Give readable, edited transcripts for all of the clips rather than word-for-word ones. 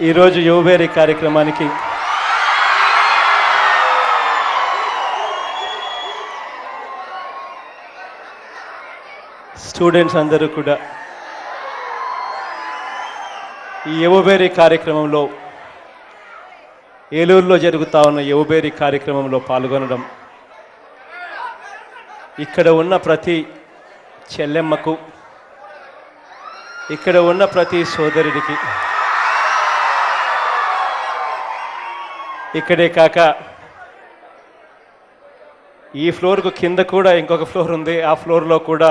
ఈరోజు యువబేరి కార్యక్రమానికి స్టూడెంట్స్ అందరూ కూడా ఈ యువబేరి కార్యక్రమంలో ఏలూరులో జరుగుతూ ఉన్న యువబేరి కార్యక్రమంలో పాల్గొనడం ఇక్కడ ఉన్న ప్రతి చెల్లెమ్మకు, ఇక్కడ ఉన్న ప్రతి సోదరుడికి, ఇక్కడే కాక ఈ ఫ్లోర్కు కింద కూడా ఇంకొక ఫ్లోర్ ఉంది. ఆ ఫ్లోర్లో కూడా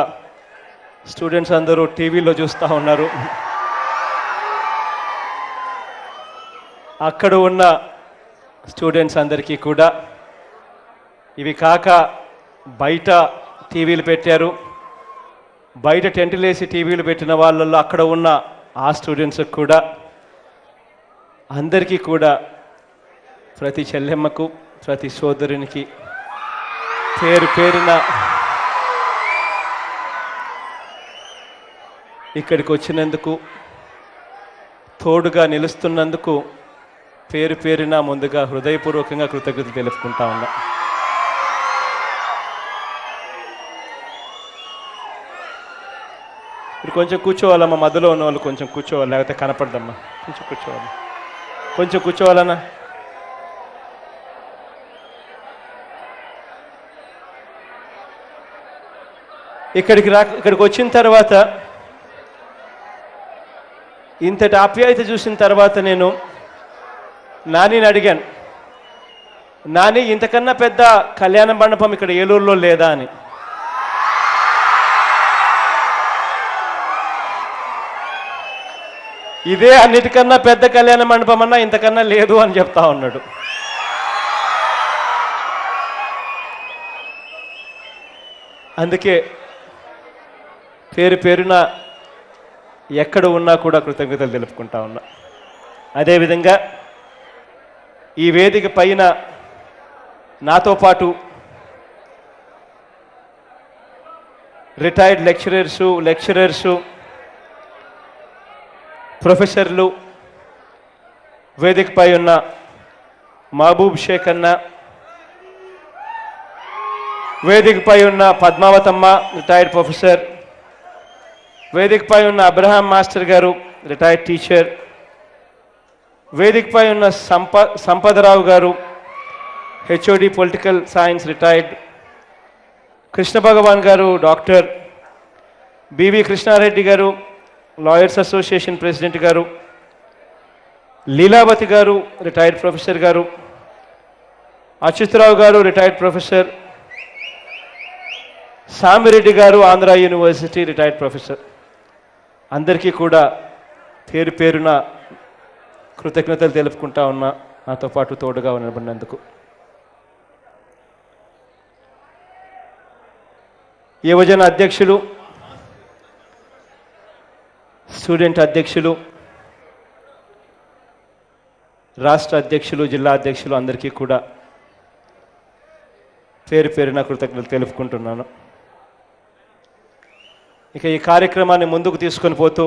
స్టూడెంట్స్ అందరూ టీవీలో చూస్తూ ఉన్నారు. అక్కడ ఉన్న స్టూడెంట్స్ అందరికీ కూడా, ఇవి కాక బయట టీవీలు పెట్టారు, బయట టెంట్లు వేసి టీవీలు పెట్టిన వాళ్ళల్లో అక్కడ ఉన్న ఆ స్టూడెంట్స్కి కూడా, అందరికీ కూడా, ప్రతి చెల్లెమ్మకు, ప్రతి సోదరునికి పేరు పేరున ఇక్కడికి వచ్చినందుకు, తోడుగా నిలుస్తున్నందుకు పేరు పేరున ముందుగా హృదయపూర్వకంగా కృతజ్ఞతలు తెలుపుకుంటా ఉన్నా. మీరు కొంచెం కూర్చోవాలమ్మా, మధ్యలో ఉన్న వాళ్ళు కొంచెం కూర్చోవాలి, లేకపోతే కనపడదమ్మా. కొంచెం కూర్చోవాలి, కొంచెం కూర్చోవాలన్నా. ఇక్కడికి వచ్చిన తర్వాత, ఇంతటి ఆప్యాయత చూసిన తర్వాత నేను నానిని అడిగాను, నాని ఇంతకన్నా పెద్ద కళ్యాణ మండపం ఇక్కడ ఏలూరులో లేదా అని. ఇదే అన్నిటికన్నా పెద్ద కళ్యాణ మండపం అన్నా ఇంతకన్నా లేదు అని చెప్తా ఉన్నాడు. అందుకే పేరు పేరున ఎక్కడ ఉన్నా కూడా కృతజ్ఞతలు తెలుపుకుంటా ఉన్నా. అదేవిధంగా ఈ వేదిక పైన నాతో పాటు రిటైర్డ్ లెక్చరర్సు, ప్రొఫెసర్లు, వేదికపై ఉన్న మహబూబ్ షేక్ అన్న, వేదికపై ఉన్న పద్మావతమ్మ రిటైర్డ్ ప్రొఫెసర్, వేదికపై ఉన్న అబ్రహాం మాస్టర్ గారు రిటైర్డ్ టీచర్, వేదికపై ఉన్న సంపదరావు గారు HOD political science retired, Krishna Bhagavan గారు డాక్టర్, బివి కృష్ణారెడ్డి గారు లాయర్స్ అసోసియేషన్ ప్రెసిడెంట్ గారు, లీలావతి గారు రిటైర్డ్ ప్రొఫెసర్ గారు, అచ్యుతరావు గారు రిటైర్డ్ ప్రొఫెసర్, సామిరెడ్డి గారు ఆంధ్ర యూనివర్సిటీ రిటైర్డ్ ప్రొఫెసర్, అందరికీ కూడా పేరు పేరున కృతజ్ఞతలు తెలుపుకుంటా ఉన్నా, నాతో పాటు తోడుగా నిలబడినందుకు. యువజన అధ్యక్షులు, స్టూడెంట్ అధ్యక్షులు, రాష్ట్ర అధ్యక్షులు, జిల్లా అధ్యక్షులు అందరికీ కూడా పేరు పేరున కృతజ్ఞతలు తెలుపుకుంటున్నాను. ఇక ఈ కార్యక్రమాన్ని ముందుకు తీసుకొని పోతూ,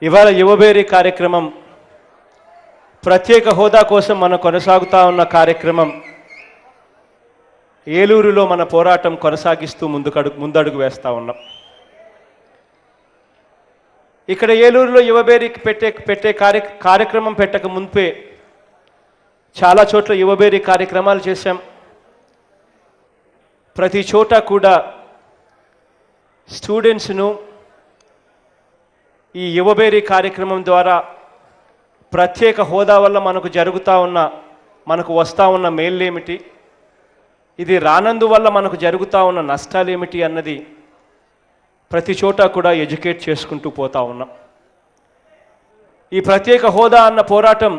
ఇవాళ యువబేరి కార్యక్రమం ప్రత్యేక హోదా కోసం మనం కొనసాగుతూ ఉన్న కార్యక్రమం. ఏలూరులో మన పోరాటం కొనసాగిస్తూ ముందడుగు వేస్తూ ఉన్నాం. ఇక్కడ ఏలూరులో యువబేరికి పెట్టే కార్యక్రమం పెట్టక ముందే చాలా చోట్ల యువబేరి కార్యక్రమాలు చేశాం. ప్రతి చోట కూడా స్టూడెంట్స్ను ఈ యువబేరి కార్యక్రమం ద్వారా ప్రత్యేక హోదా వల్ల మనకు వస్తూ ఉన్న మేళ్ళేమిటి, ఇది రానందువల్ల మనకు జరుగుతూ ఉన్న నష్టాలేమిటి అన్నది ప్రతి చోట కూడా ఎడ్యుకేట్ చేసుకుంటూ పోతా ఉన్నాం. ఈ ప్రత్యేక హోదా అన్న పోరాటం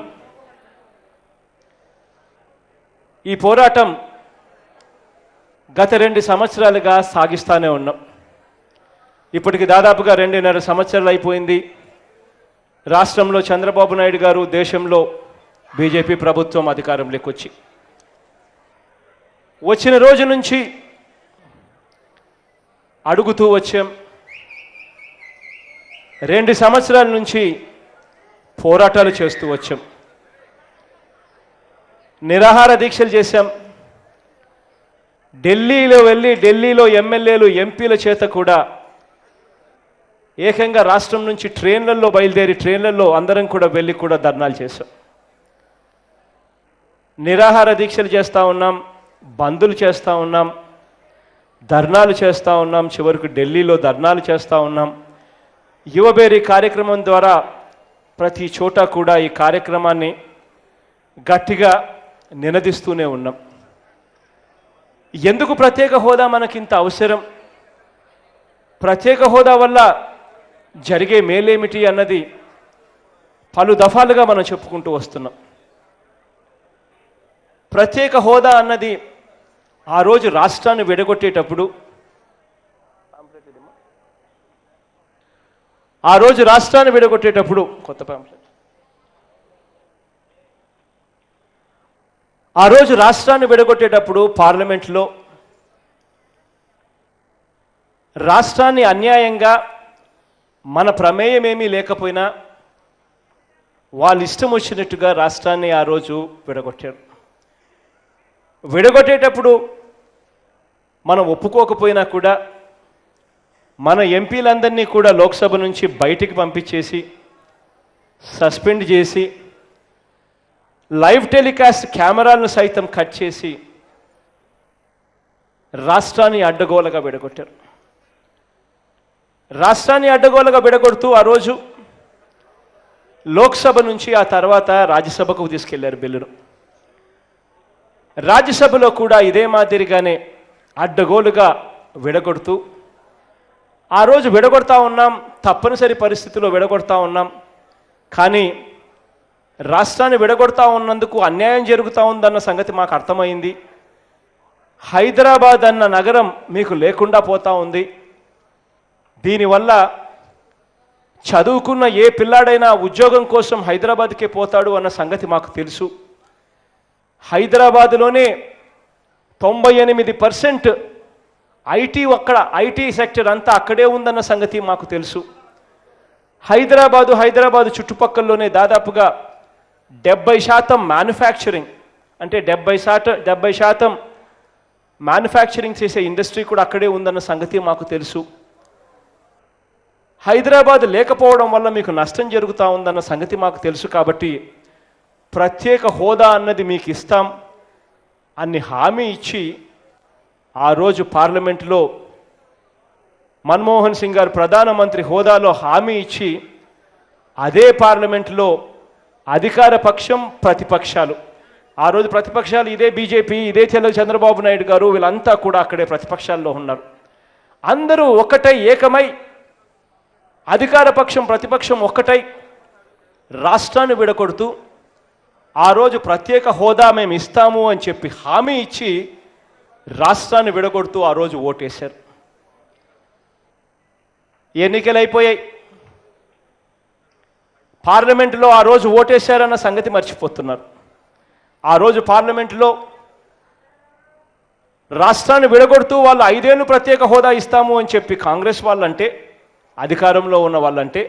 గత 2 సంవత్సరాలుగా సాగిస్తూనే ఉన్నాం. ఇప్పటికి దాదాపుగా 2.5 సంవత్సరాలు అయిపోయింది. రాష్ట్రంలో చంద్రబాబు నాయుడు గారు, దేశంలో బీజేపీ ప్రభుత్వం అధికారంలోకి వచ్చిన రోజు నుంచి అడుగుతూ వచ్చాం. 2 సంవత్సరాల నుంచి పోరాటాలు చేస్తూ వచ్చాం, నిరాహార దీక్షలు చేశాం. ఢిల్లీలో వెళ్ళి ఢిల్లీలో ఎమ్మెల్యేలు ఎంపీల చేత కూడా ఏకంగా రాష్ట్రం నుంచి ట్రైన్లలో బయలుదేరి ట్రైన్లలో అందరం కూడా వెళ్ళి కూడా ధర్నాలు చేశాం. నిరాహార దీక్షలు చేస్తూ ఉన్నాం, బందులు చేస్తూ ఉన్నాం, ధర్నాలు చేస్తూ ఉన్నాం, చివరికి ఢిల్లీలో ధర్నాలు చేస్తూ ఉన్నాం. యువబేరీ కార్యక్రమం ద్వారా ప్రతి చోట కూడా ఈ కార్యక్రమాన్ని గట్టిగా నినదిస్తూనే ఉన్నాం. ఎందుకు ప్రత్యేక హోదా మనకింత అవసరం, ప్రత్యేక హోదా వల్ల జరిగే మేలేమిటి అన్నది పలు దఫాలుగా మనం చెప్పుకుంటూ వస్తున్నాం. ప్రత్యేక హోదా అన్నది ఆ రోజు రాష్ట్రాన్ని విడగొట్టేటప్పుడు కొత్త పాంప్లెట్ ఆ రోజు రాష్ట్రాన్ని విడగొట్టేటప్పుడు పార్లమెంట్లో రాష్ట్రాన్ని అన్యాయంగా మన ప్రమేయం ఏమీ లేకపోయినా వాళ్ళు ఇష్టం వచ్చినట్టుగా రాష్ట్రాన్ని ఆ రోజు విడగొట్టారు. విడగొట్టేటప్పుడు మనం ఒప్పుకోకపోయినా కూడా మన ఎంపీలందరినీ కూడా లోక్సభ నుంచి బయటికి పంపించేసి సస్పెండ్ చేసి లైవ్ టెలికాస్ట్ కెమెరాలను సైతం కట్ చేసి రాష్ట్రాన్ని అడ్డగోలుగా విడగొట్టారు. రాష్ట్రాన్ని అడ్డగోలుగా విడగొడుతూ ఆ రోజు లోక్సభ నుంచి ఆ తర్వాత రాజ్యసభకు తీసుకెళ్లారు బిల్లును. రాజ్యసభలో కూడా ఇదే మాదిరిగానే అడ్డగోలుగా విడగొడుతూ ఆ రోజు విడగొడతా ఉన్నాం, తప్పనిసరి పరిస్థితుల్లో విడగొడతా ఉన్నాం. కానీ రాష్ట్రాన్ని విడగొడతా ఉన్నందుకు అన్యాయం జరుగుతూ ఉందన్న సంగతి మాకు అర్థమైంది. హైదరాబాద్ అన్న నగరం మీకు లేకుండా పోతా ఉంది. దీనివల్ల చదువుకున్న ఏ పిల్లాడైనా ఉద్యోగం కోసం హైదరాబాద్కే పోతాడు అన్న సంగతి మాకు తెలుసు. హైదరాబాదులోనే 98% ఐటీ సెక్టర్ అంతా అక్కడే ఉందన్న సంగతి మాకు తెలుసు. హైదరాబాదు చుట్టుపక్కలలోనే దాదాపుగా 70% మ్యానుఫ్యాక్చరింగ్, అంటే 70% మ్యానుఫ్యాక్చరింగ్ చేసే ఇండస్ట్రీ కూడా అక్కడే ఉందన్న సంగతి మాకు తెలుసు. హైదరాబాద్ లేకపోవడం వల్ల మీకు నష్టం జరుగుతూ ఉందన్న సంగతి మాకు తెలుసు. కాబట్టి ప్రత్యేక హోదా అన్నది మీకు ఇస్తాం అని హామీ ఇచ్చి ఆ రోజు పార్లమెంట్లో మన్మోహన్ సింగ్ గారు ప్రధానమంత్రి హోదాలో హామీ ఇచ్చి అదే పార్లమెంట్లో అధికార పక్షం ప్రతిపక్షాలు, ఆ రోజు ప్రతిపక్షాలు ఇదే బీజేపీ, ఇదే చంద్రబాబు నాయుడు గారు, వీళ్ళంతా కూడా అక్కడే ప్రతిపక్షాల్లో ఉన్నారు. అందరూ ఒకటై ఏకమై అధికార పక్షం ప్రతిపక్షం ఒక్కటై రాష్ట్రాన్ని విడగొడుతూ ఆ రోజు ప్రత్యేక హోదా మేము ఇస్తాము అని చెప్పి హామీ ఇచ్చి రాష్ట్రాన్ని విడగొడుతూ ఆ రోజు ఓటేశారు. ఎన్నికలు అయిపోయాయి, పార్లమెంటులో ఆ రోజు ఓటేశారన్న సంగతి మర్చిపోతున్నారు. ఆ రోజు పార్లమెంటులో రాష్ట్రాన్ని విడగొడుతూ వాళ్ళు 5 ఏళ్ళు ప్రత్యేక హోదా ఇస్తాము అని చెప్పి కాంగ్రెస్ వాళ్ళంటే, అధికారంలో ఉన్న వాళ్ళంటే,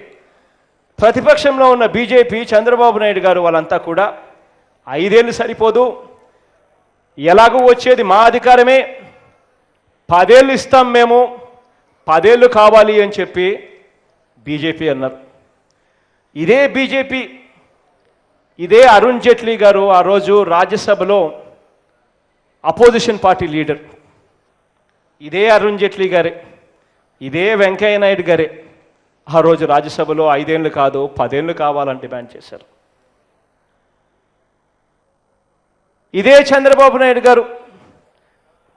ప్రతిపక్షంలో ఉన్న బీజేపీ చంద్రబాబు నాయుడు గారు వాళ్ళంతా కూడా 5 ఏళ్ళు సరిపోదు, ఎలాగూ వచ్చేది మా అధికారమే, 10 ఏళ్ళు ఇస్తాం మేము, 10 ఏళ్ళు కావాలి అని చెప్పి బీజేపీ అన్నారు. ఇదే బీజేపీ, ఇదే అరుణ్ జైట్లీ గారు ఆ రోజు రాజ్యసభలో అపోజిషన్ పార్టీ లీడర్, ఇదే అరుణ్ జైట్లీ గారే, ఇదే వెంకయ్య నాయుడు గారే ఆ రోజు రాజ్యసభలో 5 ఏళ్ళు కాదు 10 ఏళ్ళు కావాలని డిమాండ్ చేశారు. ఇదే చంద్రబాబు నాయుడు గారు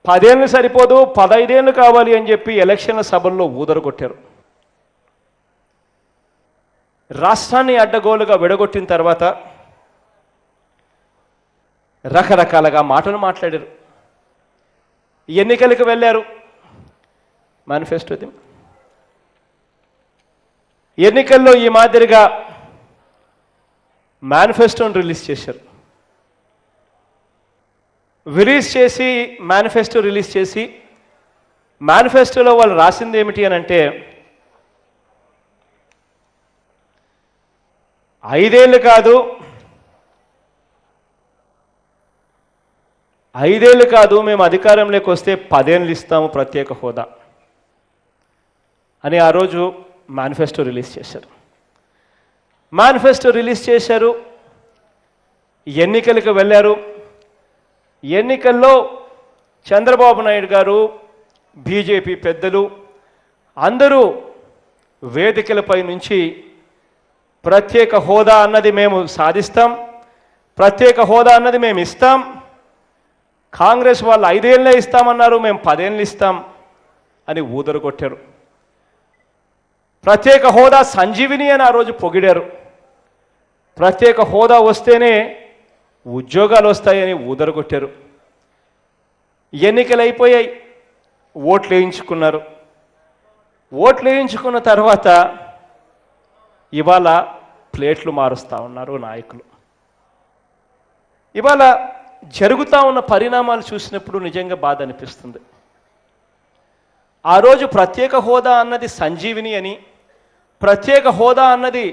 10 ఏళ్ళు సరిపోదు 15 ఏళ్ళు కావాలి అని చెప్పి ఎలక్షన్ల సభల్లో ఊదరగొట్టారు. రాష్ట్రాన్ని అడ్డగోలుగా విడగొట్టిన తర్వాత రకరకాలుగా మాటలు మాట్లాడారు. ఎన్నికలకు వెళ్ళారు, మేనిఫెస్టోది ఎన్నికల్లో ఈ మాదిరిగా మేనిఫెస్టోని రిలీజ్ చేశారు. మేనిఫెస్టో రిలీజ్ చేసి మేనిఫెస్టోలో వాళ్ళు రాసింది ఏమిటి అని అంటే, ఐదేళ్ళు కాదు, 5 ఏళ్ళు కాదు, మేము అధికారంలోకి వస్తే 10 ఏళ్ళు ఇస్తాము ప్రత్యేక హోదా అని ఆ రోజు మేనిఫెస్టో రిలీజ్ చేశారు. మేనిఫెస్టో రిలీజ్ చేశారు, ఎన్నికలకు వెళ్ళారు. ఎన్నికల్లో చంద్రబాబు నాయుడు గారు, బీజేపీ పెద్దలు అందరూ వేదికలపై నుంచి ప్రత్యేక హోదా అన్నది మేము సాధిస్తాం, ప్రత్యేక హోదా అన్నది మేము ఇస్తాం, కాంగ్రెస్ వాళ్ళు 5 ఏళ్ళే ఇస్తామన్నారు, మేము 10 ఏళ్ళు ఇస్తాం అని ఊదరు కొట్టారు. ప్రత్యేక హోదా సంజీవిని అని ఆ రోజు పొగిడారు. ప్రత్యేక హోదా వస్తేనే ఉద్యోగాలు వస్తాయని ఊదరు కొట్టారు. ఎన్నికలు అయిపోయాయి, ఓట్లు వేయించుకున్నారు. ఓట్లు వేయించుకున్న తర్వాత ఇవాళ ప్లేట్లు మారుస్తూ ఉన్నారు నాయకులు. ఇవాళ జరుగుతూ ఉన్న పరిణామాలు చూసినప్పుడు నిజంగా బాధ అనిపిస్తుంది. ఆ రోజు ప్రత్యేక హోదా అన్నది సంజీవిని అని, ప్రత్యేక హోదా అన్నది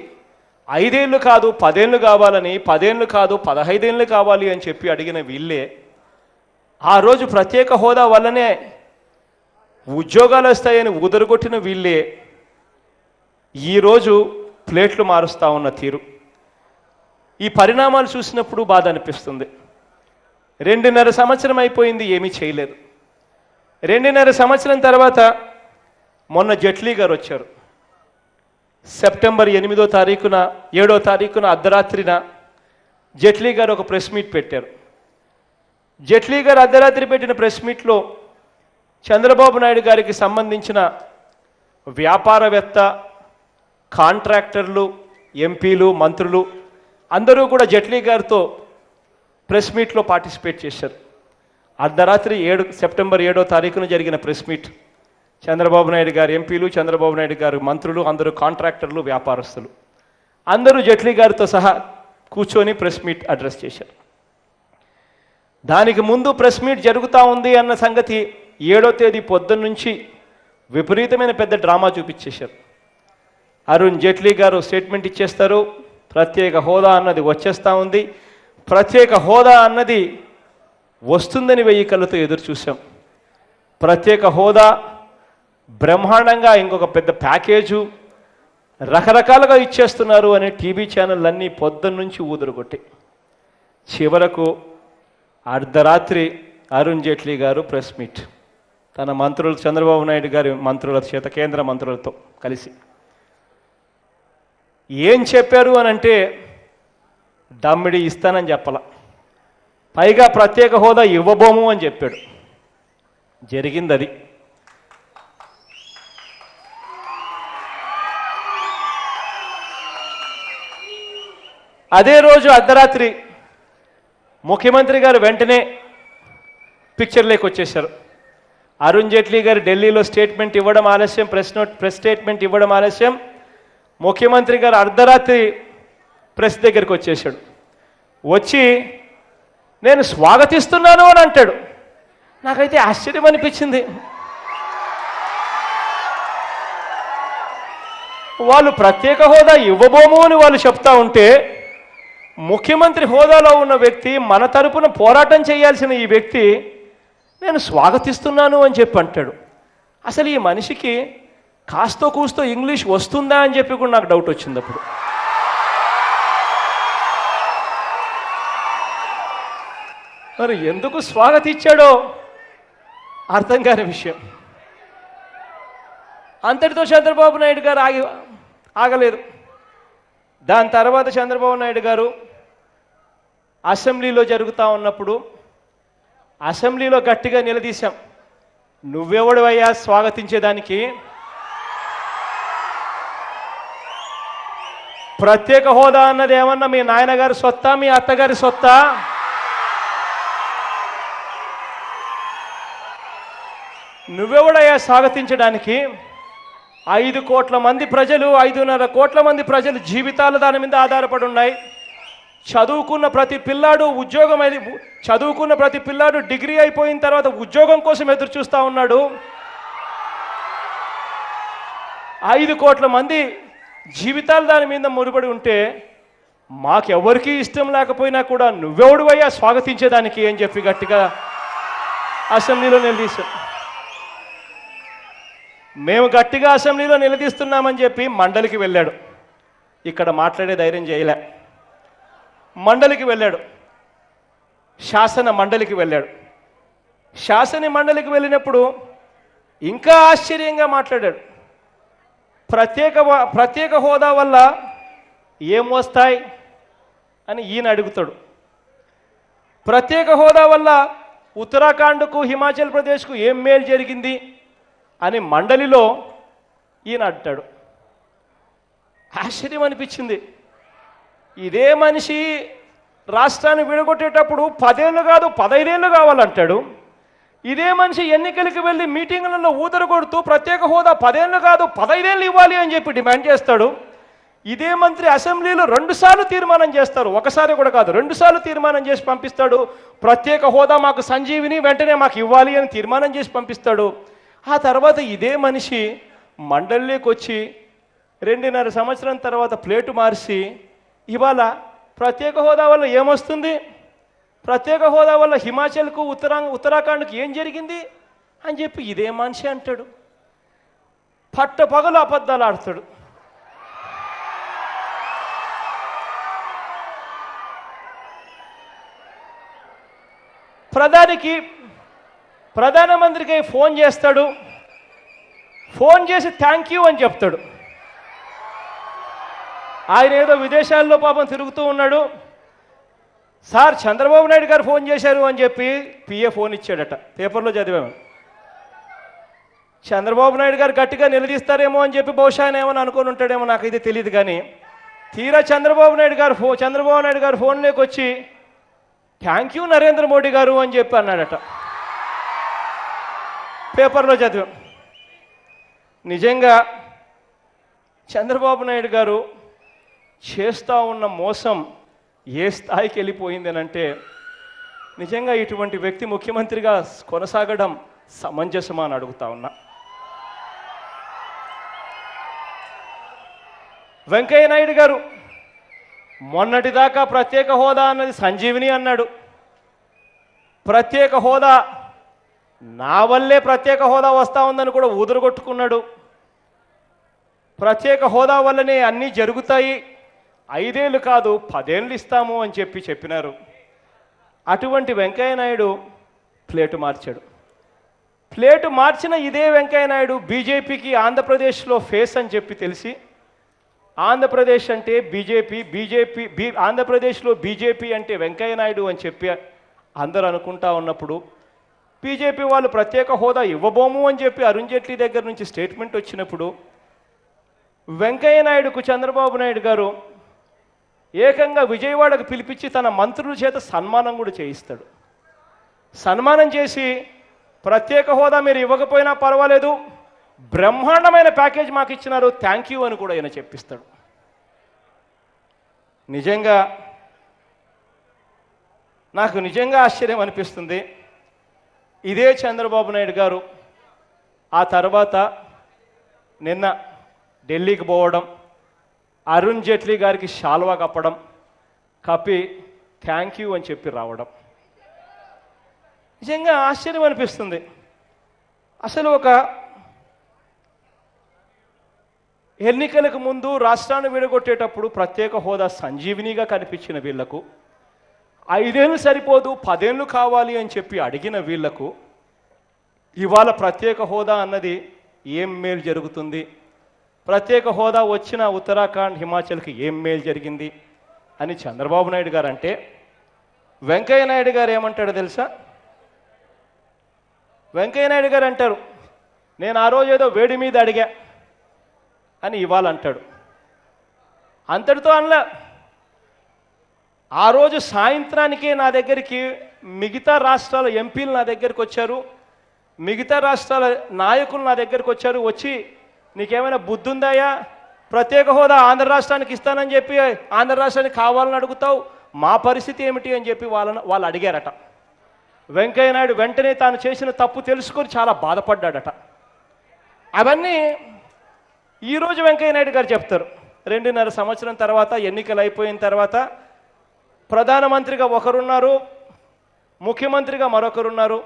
5 ఏళ్ళు కాదు 10 ఏళ్ళు కావాలని, 10 ఏళ్ళు కాదు 15 ఏళ్ళు కావాలి అని చెప్పి అడిగిన వీళ్ళే ఆ రోజు ప్రత్యేక హోదా వల్లనే ఉద్యోగాలు వస్తాయని ఊదరగొట్టిన వీళ్ళే ఈరోజు ప్లేట్లు మారుస్తూ ఉన్న తీరు, ఈ పరిణామాలు చూసినప్పుడు బాధ అనిపిస్తుంది. 2.5 సంవత్సరం అయిపోయింది, ఏమీ చేయలేదు. 2.5 సంవత్సరం తర్వాత మొన్న జైట్లీ గారు వచ్చారు. సెప్టెంబర్ 8వ తారీఖున 7వ తారీఖున అర్ధరాత్రిన జైట్లీ గారు ఒక ప్రెస్ మీట్ పెట్టారు. జైట్లీ గారు అర్ధరాత్రి పెట్టిన ప్రెస్ మీట్లో చంద్రబాబు నాయుడు గారికి సంబంధించిన వ్యాపారవేత్త, కాంట్రాక్టర్లు, ఎంపీలు, మంత్రులు అందరూ కూడా జైట్లీ గారితో ప్రెస్ మీట్లో పార్టిసిపేట్ చేశారు. అర్ధరాత్రి సెప్టెంబర్ 7వ తారీఖున జరిగిన ప్రెస్ మీట్ చంద్రబాబు నాయుడు గారు ఎంపీలు, చంద్రబాబు నాయుడు గారు మంత్రులు, అందరూ కాంట్రాక్టర్లు, వ్యాపారస్తులు అందరూ జైట్లీ గారితో సహా కూర్చొని ప్రెస్ మీట్ అడ్రస్ చేశారు. దానికి ముందు ప్రెస్ మీట్ జరుగుతూ ఉంది అన్న సంగతి 7వ తేదీ పొద్దున్న నుంచి విపరీతమైన పెద్ద డ్రామా చూపించేశారు. అరుణ్ జైట్లీ గారు స్టేట్మెంట్ ఇచ్చేస్తారు, ప్రత్యేక హోదా అన్నది వచ్చేస్తూ ఉంది, ప్రత్యేక హోదా అన్నది వస్తుందని 1000 కళ్ళతో ఎదురు చూసాం. ప్రత్యేక హోదా బ్రహ్మాండంగా ఇంకొక పెద్ద ప్యాకేజు రకరకాలుగా ఇచ్చేస్తున్నారు అనే టీవీ ఛానళ్ళన్నీ పొద్దున్న నుంచి ఊదరగొట్టి చివరకు అర్ధరాత్రి అరుణ్ జైట్లీ గారు ప్రెస్ మీట్ తన మంత్రులు, చంద్రబాబు నాయుడు గారి మంత్రుల చేత, కేంద్ర మంత్రులతో కలిసి ఏం చెప్పారు అని అంటే దమ్మిడి ఇస్తానని చెప్పాల, పైగా ప్రత్యేక హోదా ఇవ్వబోము అని చెప్పాడు. జరిగింది అది. అదే రోజు అర్ధరాత్రి ముఖ్యమంత్రి గారు వెంటనే పిక్చర్లోకి వచ్చేశారు. అరుణ్ జైట్లీ గారు ఢిల్లీలో స్టేట్మెంట్ ఇవ్వడం ఆలస్యం, ప్రెస్ స్టేట్మెంట్ ఇవ్వడం ఆలస్యం. ముఖ్యమంత్రి గారు అర్ధరాత్రి ప్రెస్ దగ్గరికి వచ్చేసాడు. వచ్చి నేను స్వాగతిస్తున్నాను అని అంటాడు. నాకైతే ఆశ్చర్యం అనిపించింది. వాళ్ళు ప్రత్యేక హోదా ఇవ్వబోము అని వాళ్ళు చెప్తా ఉంటే, ముఖ్యమంత్రి హోదాలో ఉన్న వ్యక్తి, మన తరపున పోరాటం చేయాల్సిన ఈ వ్యక్తి నేను స్వాగతిస్తున్నాను అని చెప్పి అంటాడు. అసలు ఈ మనిషికి కాస్తో కూస్తో ఇంగ్లీష్ వస్తుందా అని చెప్పి కూడా నాకు డౌట్ వచ్చింది అప్పుడు. మరి ఎందుకు స్వాగతించాడో అర్థం కాని విషయం. అంతటితో చంద్రబాబు నాయుడు గారు ఆగలేదు. దాని తర్వాత చంద్రబాబు నాయుడు గారు అసెంబ్లీలో జరుగుతూ ఉన్నప్పుడు అసెంబ్లీలో గట్టిగా నిలదీశాం, నువ్వెవడవయ్యా స్వాగతించేదానికి? ప్రత్యేక హోదా అన్నది ఏమన్నా మీ నాయనగారి సొత్తా, మీ అత్తగారి సొత్తా? నువ్వెవడయ్యా స్వాగతించడానికి? 5 కోట్ల మంది ప్రజలు, 5.5 కోట్ల మంది ప్రజలు జీవితాలు దాని మీద ఆధారపడి ఉన్నాయి. చదువుకున్న ప్రతి పిల్లాడు చదువుకున్న ప్రతి పిల్లాడు డిగ్రీ అయిపోయిన తర్వాత ఉద్యోగం కోసం ఎదురు చూస్తూ ఉన్నాడు. 5 కోట్ల మంది జీవితాలు దాని మీద ముడిపడి ఉంటే మాకెవరికి ఇష్టం లేకపోయినా కూడా నువ్వెవడువయ్యా స్వాగతించేదానికి అని చెప్పి గట్టిగా అసెంబ్లీలో నిలదీశాం. మేము గట్టిగా అసెంబ్లీలో నిలదీస్తున్నామని చెప్పి మండలికి వెళ్ళాడు. ఇక్కడ మాట్లాడే ధైర్యం చేయలే. మండలికి వెళ్ళాడు, శాసన మండలికి వెళ్ళాడు. శాసన మండలికి వెళ్ళినప్పుడు ఇంకా ఆశ్చర్యంగా మాట్లాడాడు. ప్రత్యేక హోదా వల్ల ఏం వస్తాయి అని ఈయన అడుగుతాడు. ప్రత్యేక హోదా వల్ల ఉత్తరాఖండ్కు హిమాచల్ ప్రదేశ్కు ఏం మేలు జరిగింది అని మండలిలో ఈయన అంటాడు. ఆశ్చర్యం అనిపించింది. ఇదే మనిషి రాష్ట్రాన్ని విడగొట్టేటప్పుడు 10 ఏళ్ళు కాదు 15 ఏళ్ళు కావాలంటాడు. ఇదే మనిషి ఎన్నికలకు వెళ్ళి మీటింగులలో ఊదరు కొడుతూ ప్రత్యేక హోదా 10 ఏళ్ళు కాదు 15 ఏళ్ళు ఇవ్వాలి అని చెప్పి డిమాండ్ చేస్తాడు. ఇదే మంత్రి అసెంబ్లీలో 2 సార్లు తీర్మానం చేస్తారు, ఒకసారి కూడా కాదు 2 సార్లు తీర్మానం చేసి పంపిస్తాడు. ప్రత్యేక హోదా మాకు సంజీవిని, వెంటనే మాకు ఇవ్వాలి అని తీర్మానం చేసి పంపిస్తాడు. ఆ తర్వాత ఇదే మనిషి మండలిలోకి వచ్చి 2.5 సంవత్సరం తర్వాత ప్లేటు మార్చి ఇవాళ ప్రత్యేక హోదా వల్ల ఏమొస్తుంది, ప్రత్యేక హోదా వల్ల హిమాచల్కు ఉత్తరాఖండ్కు ఏం జరిగింది అని చెప్పి ఇదే మనిషి అంటాడు. పట్టపగలు అబద్ధాలు ఆడతాడు. ప్రధానమంత్రికి ఫోన్ చేస్తాడు. ఫోన్ చేసి థ్యాంక్ యూ అని చెప్తాడు. ఆయన ఏదో విదేశాల్లో పాపం తిరుగుతూ ఉన్నాడు. సార్ చంద్రబాబు నాయుడు గారు ఫోన్ చేశారు అని చెప్పి పిఏ ఫోన్ ఇచ్చాడట. పేపర్లో చదివాము. చంద్రబాబు నాయుడు గారు గట్టిగా నిలదీస్తారేమో అని చెప్పి బహుశా ఆయన ఏమని అనుకొని ఉంటాడేమో, నాకు ఇది తెలియదు. కానీ తీరా చంద్రబాబు నాయుడు గారు ఫోన్లోకి వచ్చి థ్యాంక్ యూ నరేంద్ర మోడీ గారు అని చెప్పి అన్నాడట. పేపర్లో చదివాం. నిజంగా చంద్రబాబు నాయుడు గారు చేస్తూ ఉన్న మోసం ఏ స్థాయికి వెళ్ళిపోయిందనంటే నిజంగా ఇటువంటి వ్యక్తి ముఖ్యమంత్రిగా కొనసాగడం సమంజసమా అని అడుగుతా ఉన్నా. వెంకయ్య నాయుడు గారు మొన్నటిదాకా ప్రత్యేక హోదా అన్నది సంజీవిని అన్నాడు. ప్రత్యేక హోదా నా వల్లే ప్రత్యేక హోదా వస్తూ ఉందని కూడా ఊదరగొట్టుకున్నాడు. ప్రత్యేక హోదా వల్లనే అన్నీ జరుగుతాయి, 5 ఏళ్ళు కాదు 10 ఏళ్ళు ఇస్తాము అని చెప్పినారు. అటువంటి వెంకయ్య నాయుడు ప్లేటు మార్చాడు. ప్లేటు మార్చిన ఇదే వెంకయ్య నాయుడు బీజేపీకి ఆంధ్రప్రదేశ్లో ఫేస్ అని చెప్పి తెలిసి ఆంధ్రప్రదేశ్ అంటే బీజేపీ ఆంధ్రప్రదేశ్లో బీజేపీ అంటే వెంకయ్య నాయుడు అని చెప్పి అందరూ అనుకుంటా ఉన్నప్పుడు బీజేపీ వాళ్ళు ప్రత్యేక హోదా ఇవ్వబోము అని చెప్పి అరుణ్ జైట్లీ దగ్గర నుంచి స్టేట్మెంట్ వచ్చినప్పుడు వెంకయ్య నాయుడుకు చంద్రబాబు నాయుడు గారు ఏకంగా విజయవాడకు పిలిపించి తన మంత్రుల చేత సన్మానం కూడా చేయిస్తాడు. సన్మానం చేసి ప్రత్యేక హోదా మీరు ఇవ్వకపోయినా పర్వాలేదు, బ్రహ్మాండమైన ప్యాకేజ్ మాకు ఇచ్చినారు, థ్యాంక్ యూ అని కూడా ఆయన చెప్పిస్తాడు. నాకు నిజంగా ఆశ్చర్యం అనిపిస్తుంది. ఇదే చంద్రబాబు నాయుడు గారు ఆ తర్వాత నిన్న ఢిల్లీకి పోవడం, అరుణ్ జైట్లీ గారికి శాల్వా కప్పి థ్యాంక్ యూ అని చెప్పి రావడం నిజంగా ఆశ్చర్యం అనిపిస్తుంది. అసలు ఒక ఎన్నికలకు ముందు రాష్ట్రాన్ని విడగొట్టేటప్పుడు ప్రత్యేక హోదా సంజీవినిగా కనిపించిన వీళ్లకు 5 ఏళ్ళు సరిపోదు 10 ఏళ్ళు కావాలి అని చెప్పి అడిగిన వీళ్లకు ఇవాళ ప్రత్యేక హోదా అన్నది ఏం మేలు జరుగుతుంది, ప్రత్యేక హోదా వచ్చిన ఉత్తరాఖండ్ హిమాచల్కి ఏం మేలు జరిగింది అని చంద్రబాబు నాయుడు గారు అంటే వెంకయ్య నాయుడు గారు ఏమంటాడో తెలుసా? వెంకయ్య నాయుడు గారు అంటారు నేను ఆ రోజు ఏదో వేడి మీద అడిగా అని ఇవాళ అంటాడు. అంతటితో అనలా, ఆ రోజు సాయంత్రానికే నా దగ్గరికి మిగతా రాష్ట్రాల ఎంపీలు నా దగ్గరికి వచ్చారు, మిగతా రాష్ట్రాల నాయకులు నా దగ్గరికి వచ్చారు. వచ్చి నీకేమైనా బుద్ధి ఉందాయా, ప్రత్యేక హోదా ఆంధ్ర రాష్ట్రానికి ఇస్తానని చెప్పి ఆంధ్ర రాష్ట్రానికి కావాలని అడుగుతావు, మా పరిస్థితి ఏమిటి అని చెప్పి వాళ్ళు అడిగారట. వెంకయ్య నాయుడు వెంటనే తాను చేసిన తప్పు తెలుసుకొని చాలా బాధపడ్డాడట. అవన్నీ ఈరోజు వెంకయ్య నాయుడు గారు చెప్తారు. 2.5 సంవత్సరం తర్వాత ఎన్నికలు అయిపోయిన తర్వాత ప్రధానమంత్రిగా ఒకరున్నారు, ముఖ్యమంత్రిగా మరొకరున్నారు.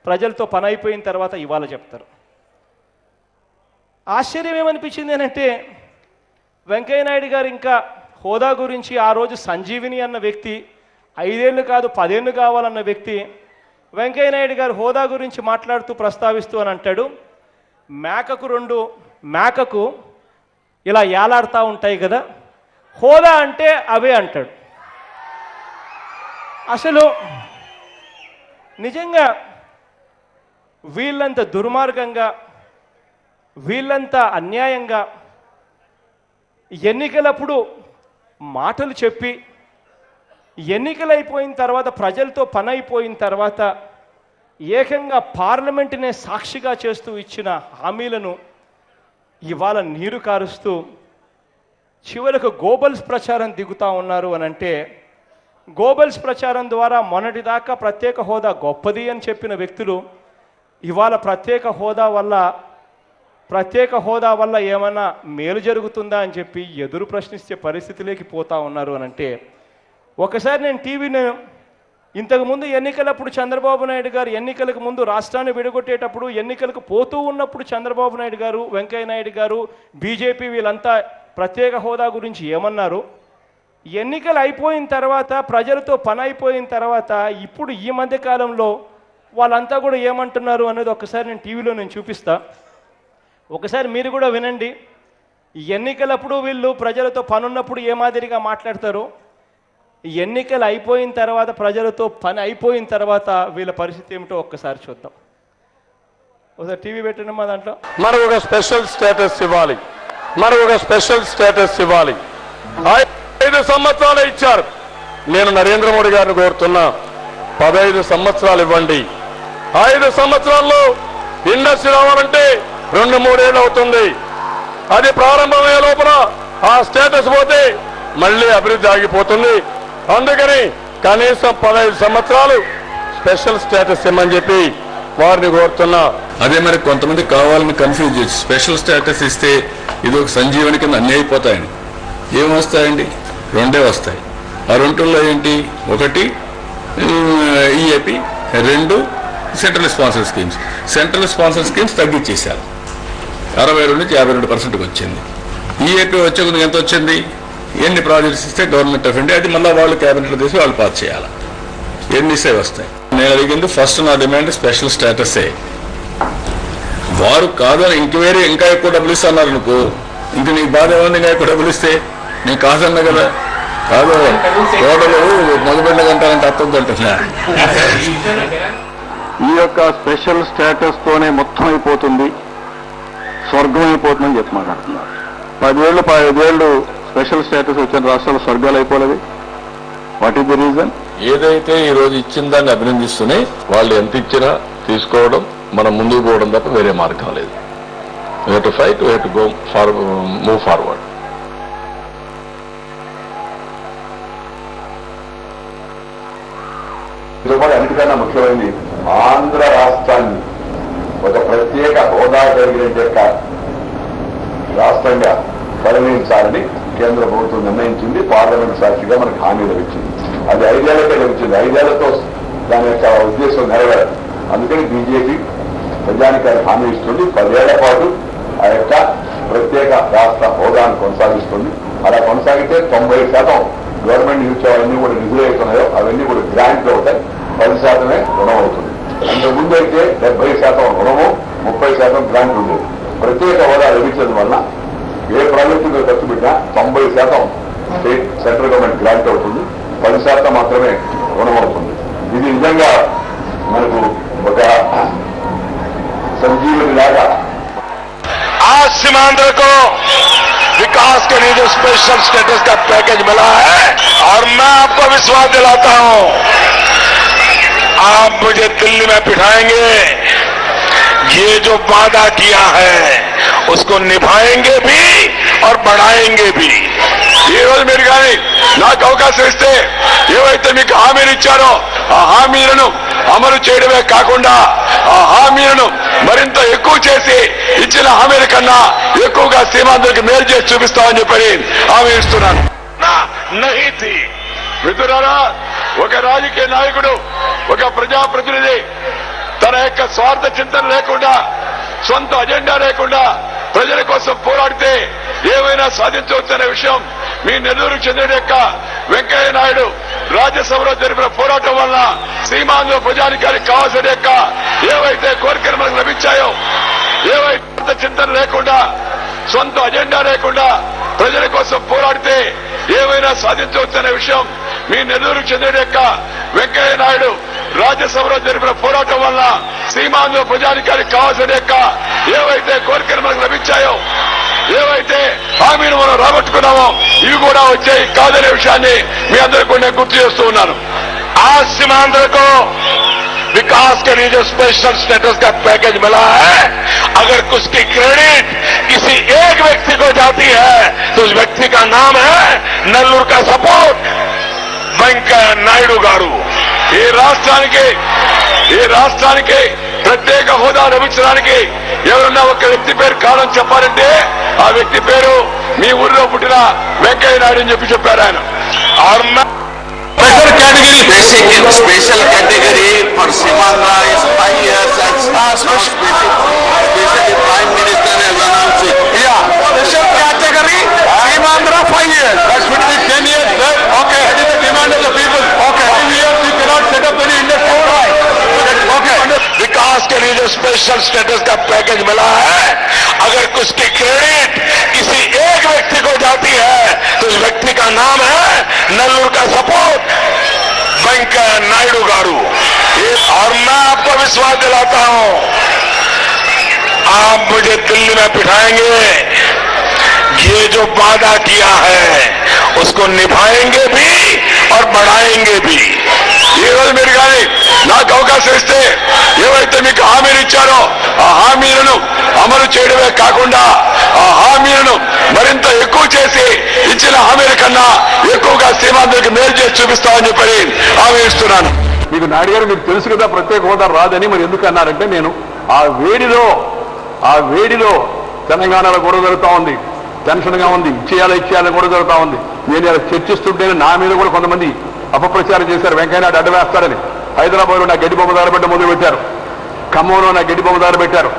ప్రజలతో పని అయిపోయిన తర్వాత ఇవాళ చెప్తారు. ఆశ్చర్యం ఏమనిపించింది అంటే వెంకయ్యనాయుడు గారు ఇంకా హోదా గురించి ఆ రోజు సంజీవిని అన్న వ్యక్తి 5 ఏళ్ళు కాదు 10 ఏళ్ళు కావాలన్న వ్యక్తి వెంకయ్యనాయుడు గారు హోదా గురించి మాట్లాడుతూ ప్రస్తావిస్తూ అని అంటాడు, మేకకు ఇలా యాలాడుతూ ఉంటాయి కదా, హోదా అంటే అవే అంటాడు. అసలు నిజంగా వీళ్ళంత దుర్మార్గంగా, వీళ్ళంత అన్యాయంగా ఎన్నికలప్పుడు మాటలు చెప్పి ఎన్నికలు అయిపోయిన తర్వాత ప్రజలతో పని అయిపోయిన తర్వాత ఏకంగా పార్లమెంటునే సాక్షిగా చేస్తూ ఇచ్చిన హామీలను ఇవాళ నీరు కారుస్తూ చివరకు గోబల్స్ ప్రచారం దిగుతూ ఉన్నారు అని అంటే, గోబల్స్ ప్రచారం ద్వారా మొన్నటిదాకా ప్రత్యేక హోదా గొప్పది అని చెప్పిన వ్యక్తులు ఇవాళ ప్రత్యేక హోదా వల్ల ఏమన్నా మేలు జరుగుతుందా అని చెప్పి ఎదురు ప్రశ్నించే పరిస్థితిలోకి పోతా ఉన్నారు అని అంటే, ఒకసారి నేను టీవీని ఇంతకుముందు ఎన్నికలప్పుడు చంద్రబాబు నాయుడు గారు ఎన్నికలకు ముందు రాష్ట్రాన్ని విడగొట్టేటప్పుడు ఎన్నికలకు పోతూ ఉన్నప్పుడు చంద్రబాబు నాయుడు గారు, వెంకయ్య నాయుడు గారు, బీజేపీ వీళ్ళంతా ప్రత్యేక హోదా గురించి ఏమన్నారు, ఎన్నికలు అయిపోయిన తర్వాత ప్రజలతో పని అయిపోయిన తర్వాత ఇప్పుడు ఈ మధ్య కాలంలో వాళ్ళంతా కూడా ఏమంటున్నారు అనేది ఒకసారి నేను టీవీలో చూపిస్తా. ఒకసారి మీరు కూడా వినండి. ఎన్నికలప్పుడు వీళ్ళు ప్రజలతో పనున్నప్పుడు ఏ మాదిరిగా మాట్లాడతారు, ఎన్నికలు అయిపోయిన తర్వాత ప్రజలతో పని అయిపోయిన తర్వాత వీళ్ళ పరిస్థితి ఏమిటో ఒక్కసారి చూద్దాం. ఒకసారి టీవీ పెట్టండి. మా దాంట్లో మనకు ఒక స్పెషల్ స్టేటస్ ఇవ్వాలి, 5 సంవత్సరాలు ఇచ్చారు. నేను నరేంద్ర మోడీ గారిని కోరుతున్నా, 15 సంవత్సరాలు ఇవ్వండి. 5 సంవత్సరాల్లో ఇండస్ట్రీ రావాలంటే 2-3 ఏళ్ళు అవుతుంది. అది ప్రారంభమయ్యే లోపల ఆ స్టేటస్ పోతే మళ్ళీ అభివృద్ధి ఆగిపోతుంది. అందుకని కనీసం 15 సంవత్సరాలు స్పెషల్ స్టేటస్ ఇమ్మని చెప్పి వారిని కోరుతున్నా. అదే మరి కొంతమంది కావాలని కన్ఫ్యూజ్ చేసి స్పెషల్ స్టేటస్ ఇస్తే ఇది ఒక సంజీవని కింద అన్నీ అయిపోతాయండి. ఏమొస్తాయండి? 2 వస్తాయి. ఆ 2లో ఏంటి? 1 EAP, 2 central sponsor schemes. Central sponsor schemes తగ్గించేశారు, 62 నుంచి 52% వచ్చింది. ఈఏపీ వచ్చే కొద్దిగా ఎంత వచ్చింది? ఎన్ని ప్రాజెక్ట్స్ ఇస్తే గవర్నమెంట్ ఆఫ్ ఇండియా, అది మళ్ళీ వాళ్ళు క్యాబినెట్లో తీసి వాళ్ళు పాస్ చేయాలి. ఎన్ని ఇస్తే వస్తాయి. నేను అడిగింది ఫస్ట్ నా డిమాండ్ స్పెషల్ స్టేటసే. వారు కాదని ఇంకా ఎక్కువ డబ్బులు ఇస్తున్నారు అనుకో, ఇంక నీకు బాధ ఏముంది? ఇంకా ఎక్కువ డబ్బులు ఇస్తే నీకు కాదన్నా కదా. కాదు కోడలు మొదలుపెట్టిన గంటాలంటే అర్థం అంటున్నా. ఈ యొక్క స్పెషల్ స్టేటస్ తోనే మొత్తం అయిపోతుంది, స్వర్గం అయిపోతుందని చెప్పి మాట్లాడుతున్నారు. 10 ఏళ్ళు 15 ఏళ్ళు స్పెషల్ స్టేటస్ వచ్చిన రాష్ట్రాలు స్వర్గాలు అయిపోలేదు. What is the reason? ఏదైతే ఈ రోజు ఇచ్చిన దాన్ని అభినందిస్తూనే వాళ్ళు ఎంత ఇచ్చినా తీసుకోవడం, మనం ముందుకు పోవడం తప్ప వేరే మార్గం లేదు. We have to fight, we have to move forward. అన్నిటికన్నా ముఖ్యమైనది ఆంధ్ర రాష్ట్రాన్ని ఒక ప్రత్యేక హోదా కలిగిన యొక్క రాష్ట్రంగా పరిగణించాలని కేంద్ర ప్రభుత్వం నిర్ణయించింది. పార్లమెంట్ సాక్షిగా మనకు హామీ లభించింది. అది 5 ఏళ్లకే లభించింది. 5 ఏళ్లతో దాని యొక్క ఉద్దేశం నెరవేరదు. అందుకని బీజేపీ ప్రజానికి హామీ ఇస్తుంది. 10 ఏళ్ల పాటు ఆ యొక్క ప్రత్యేక రాష్ట్ర హోదాను కొనసాగిస్తుంది. అలా కొనసాగితే 90% గవర్నమెంట్ ఇచ్చేవన్నీ కూడా నిధులు అవుతున్నాయో అవన్నీ కూడా గ్రాంట్లు అవుతాయి. 10% రుణం అవుతుంది. అంతకుముందు అయితే 70% రుణము, 30% గ్రాంట్ ఉండేది. ప్రత్యేక హోదా లభించడం వల్ల ఏ ప్రాజెక్టు మీద ఖర్చు పెట్టినా 90% స్టేట్ సెంట్రల్ గవర్నమెంట్ గ్రాంట్ అవుతుంది, 10% మాత్రమే రుణం అవుతుంది. ఇది నిజంగా మనకు ఒక संजीवनी लागा। आज सीमांध्र को विकास के लिए जो स्पेशल स्टेटस का पैकेज मिला है, और मैं आपको विश्वास दिलाता हूं, आप मुझे दिल्ली में बिठाएंगे, ये जो वादा किया है उसको निभाएंगे भी और बढ़ाएंगे भी। ఈ రోజు మీరు కానీ నాకు అవకాశం ఇస్తే ఏవైతే మీకు హామీలు ఇచ్చారో ఆ హామీలను అమలు చేయడమే కాకుండా ఆ హామీలను మరింత ఎక్కువ చేసి ఇచ్చిన హామీల కన్నా ఎక్కువగా సీమాంధ్రులకు మేలు చేసి చూపిస్తామని చెప్పని హామీ ఇస్తున్నాను. మిత్రులారా, ఒక రాజకీయ నాయకుడు, ఒక ప్రజాప్రతినిధి తన యొక్క స్వార్థ చింతన లేకుండా, సొంత అజెండా లేకుండా ప్రజల కోసం పోరాడితే ఏమైనా సాధించవచ్చనే విషయం మీ నెల్లూరు చెందిన యొక్క వెంకయ్య నాయుడు రాజ్యసభలో జరిపిన పోరాటం వల్ల సీమాంధ్ర ప్రజానికానికి కావాల్సిన యొక్క ఏవైతే కోరికలు మనకు లభించాయో, ఏవైతే చింతన లేకుండా, సొంత అజెండా లేకుండా ప్రజల కోసం పోరాడితే ఏమైనా సాధించవచ్చనే విషయం మీ నెల్లూరు చెందిన యొక్క వెంకయ్య నాయుడు రాజ్యసభలో జరిపిన పోరాటం వల్ల సీమాంధ్ర ప్రజానికానికి కావాల్సిన యొక్క ఏవైతే కోరికలు మనకు లభించాయో, ఏవైతే హామీలు మనం రాబట్టుకున్నామో ఇవి కూడా వచ్చాయి కాదనే విషయాన్ని మీ అందరికీ నేను గుర్తు చేస్తూ ఉన్నాను. ఆ सीमांध्र विकास के लिए जो स्पेशल स्टेटस का पैकेज मिला है, अगर उसकी क्रेडिट किसी एक व्यक्ति को जाती है तो उस व्यक्ति का नाम है नल्लूर का सपोर्ट వెంకయ్య నాయుడు గారు. ఈ రాష్ట్రానికి ప్రత్యేక హోదా లభించడానికి ఎవరన్నా ఒక వ్యక్తి పేరు కారణం చెప్పారంటే ఆ వ్యక్తి పేరు మీ ఊరిలో పుట్టిన వెంకయ్య నాయుడు అని చెప్పారు ఆయన. Special category for Simandra is 5 years and specially Prime Minister has announced it. Yeah, special category Simandra 5 years. That's between 10 years. Okay, that is the demand of the people. Okay, 5 years you cannot set up any industry. Okay, विकास के लिए जो special status का package मिला है, अगर उसकी credit किसी एक व्यक्ति को जाती है तो उस व्यक्ति का नाम है नल्लूर का सपोर्ट वेंकैया नायडू गारू. और मैं आपको विश्वास दिलाता हूं, आप मुझे दिल्ली में बिठाएंगे, ये जो वादा किया है उसको निभाएंगे भी और बढ़ाएंगे भी. ఈ రోజు మీరు కానీ నాకు అవకాశం ఇస్తే ఏవైతే మీకు హామీలు ఇచ్చారో ఆ హామీలను అమలు చేయడమే కాకుండా ఆ హామీలను మరింత ఎక్కువ చేసి ఇచ్చిన హామీల కన్నా ఎక్కువగా సీమాంధ్రులకు మేలు చేసి చూపిస్తామని చెప్పని హామీ ఇస్తున్నాను. మీకు నాయుడు గారు మీకు తెలుసు కదా ప్రత్యేక హోదా రాదని. మరి ఎందుకు అన్నారంటే నేను ఆ వేడిలో తెలంగాణలో గొడవ జరుగుతూ ఉంది, టెన్షన్గా ఉంది, ఇచ్చేయాలని గొడవ జరుగుతూ ఉంది. నేను ఇలా చర్చిస్తుంటే నా మీద కూడా కొంతమంది అపప్రచారం చేశారు, వెంకయ్యనాయుడు అడ్డు వేస్తాడని. హైదరాబాద్లో నా గడ్డి బొమ్మ దారబెట్ట మొదలు పెట్టారు, ఖమ్మంలో నా గడ్డి బొమ్మ దారబెట్టారు.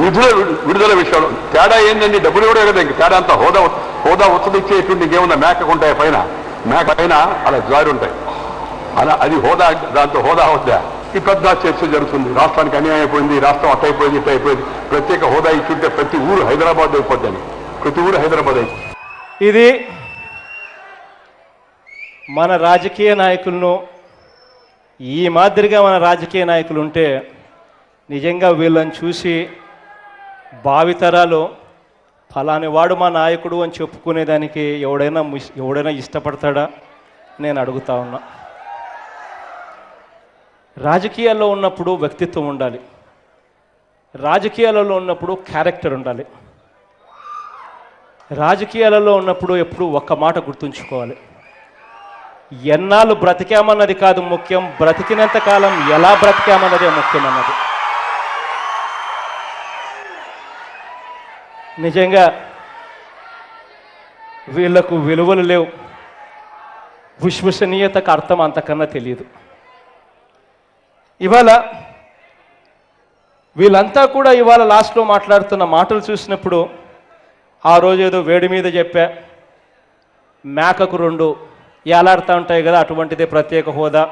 నిధుల విడుదల విషయంలో తేడా ఏంటండి? డబ్బులు కూడా కదా, తేడా అంతా హోదా ఉత్తదిచ్చేటువంటి ఇంకేముందా? మేకకుంటాయి పైన, మేక పైన అలా జారి ఉంటాయి, అలా అది హోదా. దాంతో హోదా వద్దా? ఈ పెద్ద చర్చ జరుగుతుంది. రాష్ట్రానికి అన్యాయం అయిపోయింది, రాష్ట్రం అట్ట అయిపోయింది, ఇట్ట అయిపోయింది. ప్రత్యేక హోదా ఇచ్చుంటే ప్రతి ఊరు హైదరాబాద్ అయిపోద్దని, ప్రతి ఊరు హైదరాబాద్ అయిపోయింది. ఇది మన రాజకీయ నాయకులను ఈ మాదిరిగా మన రాజకీయ నాయకులు ఉంటే నిజంగా వీళ్ళని చూసి భావితరాలు ఫలాని వాడు మా నాయకుడు అని చెప్పుకునేదానికి ఎవడైనా ఇష్టపడతాడా నేను అడుగుతా ఉన్నా. రాజకీయాల్లో ఉన్నప్పుడు వ్యక్తిత్వం ఉండాలి, రాజకీయాలలో ఉన్నప్పుడు క్యారెక్టర్ ఉండాలి, రాజకీయాలలో ఉన్నప్పుడు ఎప్పుడు ఒక్క మాట గుర్తుంచుకోవాలి, ఎన్నాళ్ళు బ్రతికామన్నది కాదు ముఖ్యం, బ్రతికినంత కాలం ఎలా బ్రతికామన్నదే ముఖ్యం అన్నది. నిజంగా వీళ్లకు విలువలు లేవు, విశ్వసనీయతకు అర్థం అంతకన్నా తెలియదు. ఇవాళ వీళ్ళంతా కూడా ఇవాళ లాస్ట్లో మాట్లాడుతున్న మాటలు చూసినప్పుడు ఆ రోజు ఏదో వేడి మీద చెప్పా, మేకకు 2 ఏలాడుతూ ఉంటాయి కదా, అటువంటిదే ప్రత్యేక హోదా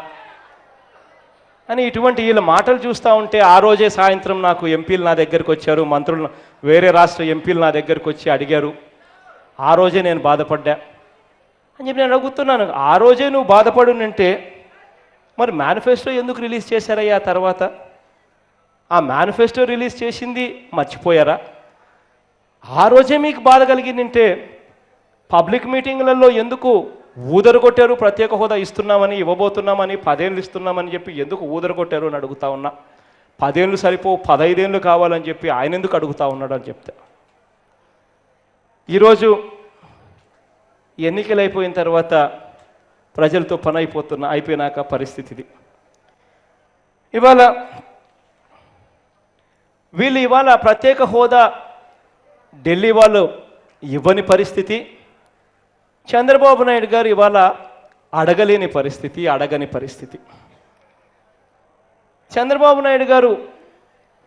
అని ఇటువంటి వీళ్ళ మాటలు చూస్తూ ఉంటే ఆ రోజే సాయంత్రం నాకు ఎంపీలు నా దగ్గరికి వచ్చారు, మంత్రులు వేరే రాష్ట్ర ఎంపీలు నా దగ్గరికి వచ్చి అడిగారు. ఆ రోజే నేను బాధపడ్డా అని చెప్పి నేను అడుగుతున్నాను. ఆ రోజే నువ్వు బాధపడునంటే మరి మేనిఫెస్టో ఎందుకు రిలీజ్ చేశారయ్యా? తర్వాత ఆ మేనిఫెస్టో రిలీజ్ చేసింది మర్చిపోయారా? ఆ రోజే మీకు బాధ కలిగిందంటే పబ్లిక్ మీటింగ్లలో ఎందుకు ఊదరగొట్టారు? ప్రత్యేక హోదా ఇస్తున్నామని, ఇవ్వబోతున్నామని, 10 ఏళ్ళు ఇస్తున్నామని చెప్పి ఎందుకు ఊదరగొట్టారు అని అడుగుతా ఉన్నా. 10 ఏళ్ళు సరిపోవు, 15 ఏళ్ళు కావాలని చెప్పి ఆయన ఎందుకు అడుగుతా ఉన్నాడు అని చెప్తే, ఈరోజు ఎన్నికలు అయిపోయిన తర్వాత ప్రజలతో పని అయిపోయినాక పరిస్థితి ఇది. ఇవాళ వీళ్ళు ఇవాళ ప్రత్యేక హోదా ఢిల్లీ వాళ్ళు ఇవ్వని పరిస్థితి, చంద్రబాబు నాయుడు గారు ఇవాళ అడగలేని పరిస్థితి, అడగని పరిస్థితి. చంద్రబాబు నాయుడు గారు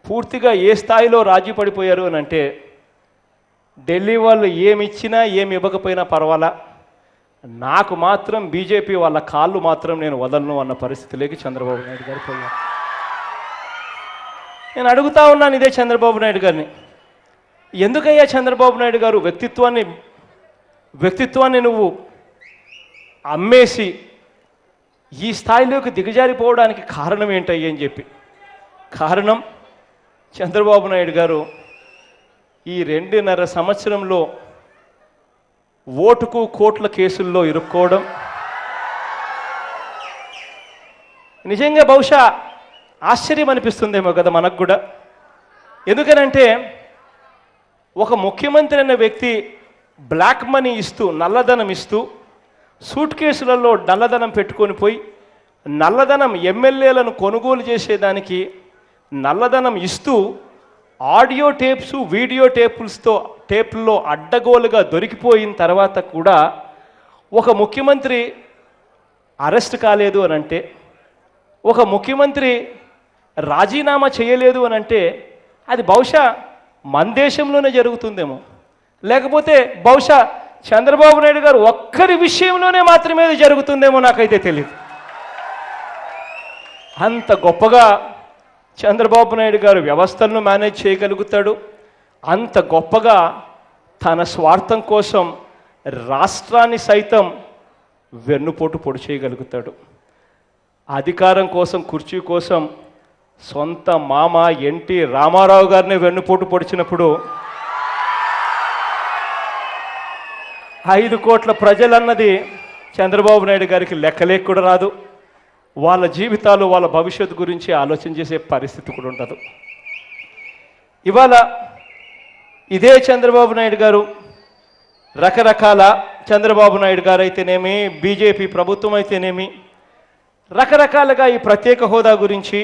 పూర్తిగా ఏ స్థాయిలో రాజీ పడిపోయారు అని అంటే, ఢిల్లీ వాళ్ళు ఏమి ఇచ్చినా ఏమి ఇవ్వకపోయినా పర్వాలా, నాకు మాత్రం బీజేపీ వాళ్ళ కాళ్ళు మాత్రం నేను వదలను అన్న పరిస్థితిలోకి చంద్రబాబు నాయుడు గారు పోయారు. నేను అడుగుతా ఉన్నాను ఇదే చంద్రబాబు నాయుడు గారిని, ఎందుకయ్యా చంద్రబాబు నాయుడు గారు వ్యక్తిత్వాన్ని నువ్వు అమ్మేసి ఈ స్థాయిలోకి దిగజారిపోవడానికి కారణం ఏంటయ్యా అని చెప్పి. కారణం చంద్రబాబు నాయుడు గారు ఈ 2.5 సంవత్సరంలో ఓటుకు కోట్ల కేసుల్లో ఇరుక్కోవడం. నిజంగా బహుశా ఆశ్చర్యం అనిపిస్తుందేమో కదా మనకు కూడా. ఎందుకనంటే ఒక ముఖ్యమంత్రి అనే వ్యక్తి బ్లాక్ మనీ ఇస్తూ, నల్లధనం ఇస్తూ, సూట్ కేసులలో నల్లధనం పెట్టుకొని పోయి నల్లధనం ఎమ్మెల్యేలను కొనుగోలు చేసేదానికి నల్లధనం ఇస్తూ ఆడియో టేప్స్, వీడియో టేపుల్లో అడ్డగోలుగా దొరికిపోయిన తర్వాత కూడా ఒక ముఖ్యమంత్రి అరెస్ట్ కాలేదు అని అంటే, ఒక ముఖ్యమంత్రి రాజీనామా చేయలేదు అని అంటే, అది బహుశా మన దేశంలోనే జరుగుతుందేమో, లేకపోతే బహుశా చంద్రబాబు నాయుడు గారు ఒక్కరి విషయంలోనే మాత్రమే ఇది జరుగుతుందేమో, నాకైతే తెలియదు. అంత గొప్పగా చంద్రబాబు నాయుడు గారు వ్యవస్థలను మేనేజ్ చేయగలుగుతాడు, అంత గొప్పగా తన స్వార్థం కోసం రాష్ట్రాన్ని సైతం వెన్నుపోటు పొడి చేయగలుగుతాడు. అధికారం కోసం, కుర్చీ కోసం సొంత మామ ఎన్టీ రామారావు గారిని వెన్నుపోటు పొడిచినప్పుడు 5 కోట్ల ప్రజలన్నది చంద్రబాబు నాయుడు గారికి లెక్కలేక కూడా రాదు. వాళ్ళ జీవితాలు, వాళ్ళ భవిష్యత్తు గురించి ఆలోచన చేసే పరిస్థితి కూడా ఉండదు. ఇవాళ ఇదే చంద్రబాబు నాయుడు గారు రకరకాల, చంద్రబాబు నాయుడు గారు అయితేనేమి, బీజేపీ ప్రభుత్వం అయితేనేమి, రకరకాలుగా ఈ ప్రత్యేక హోదా గురించి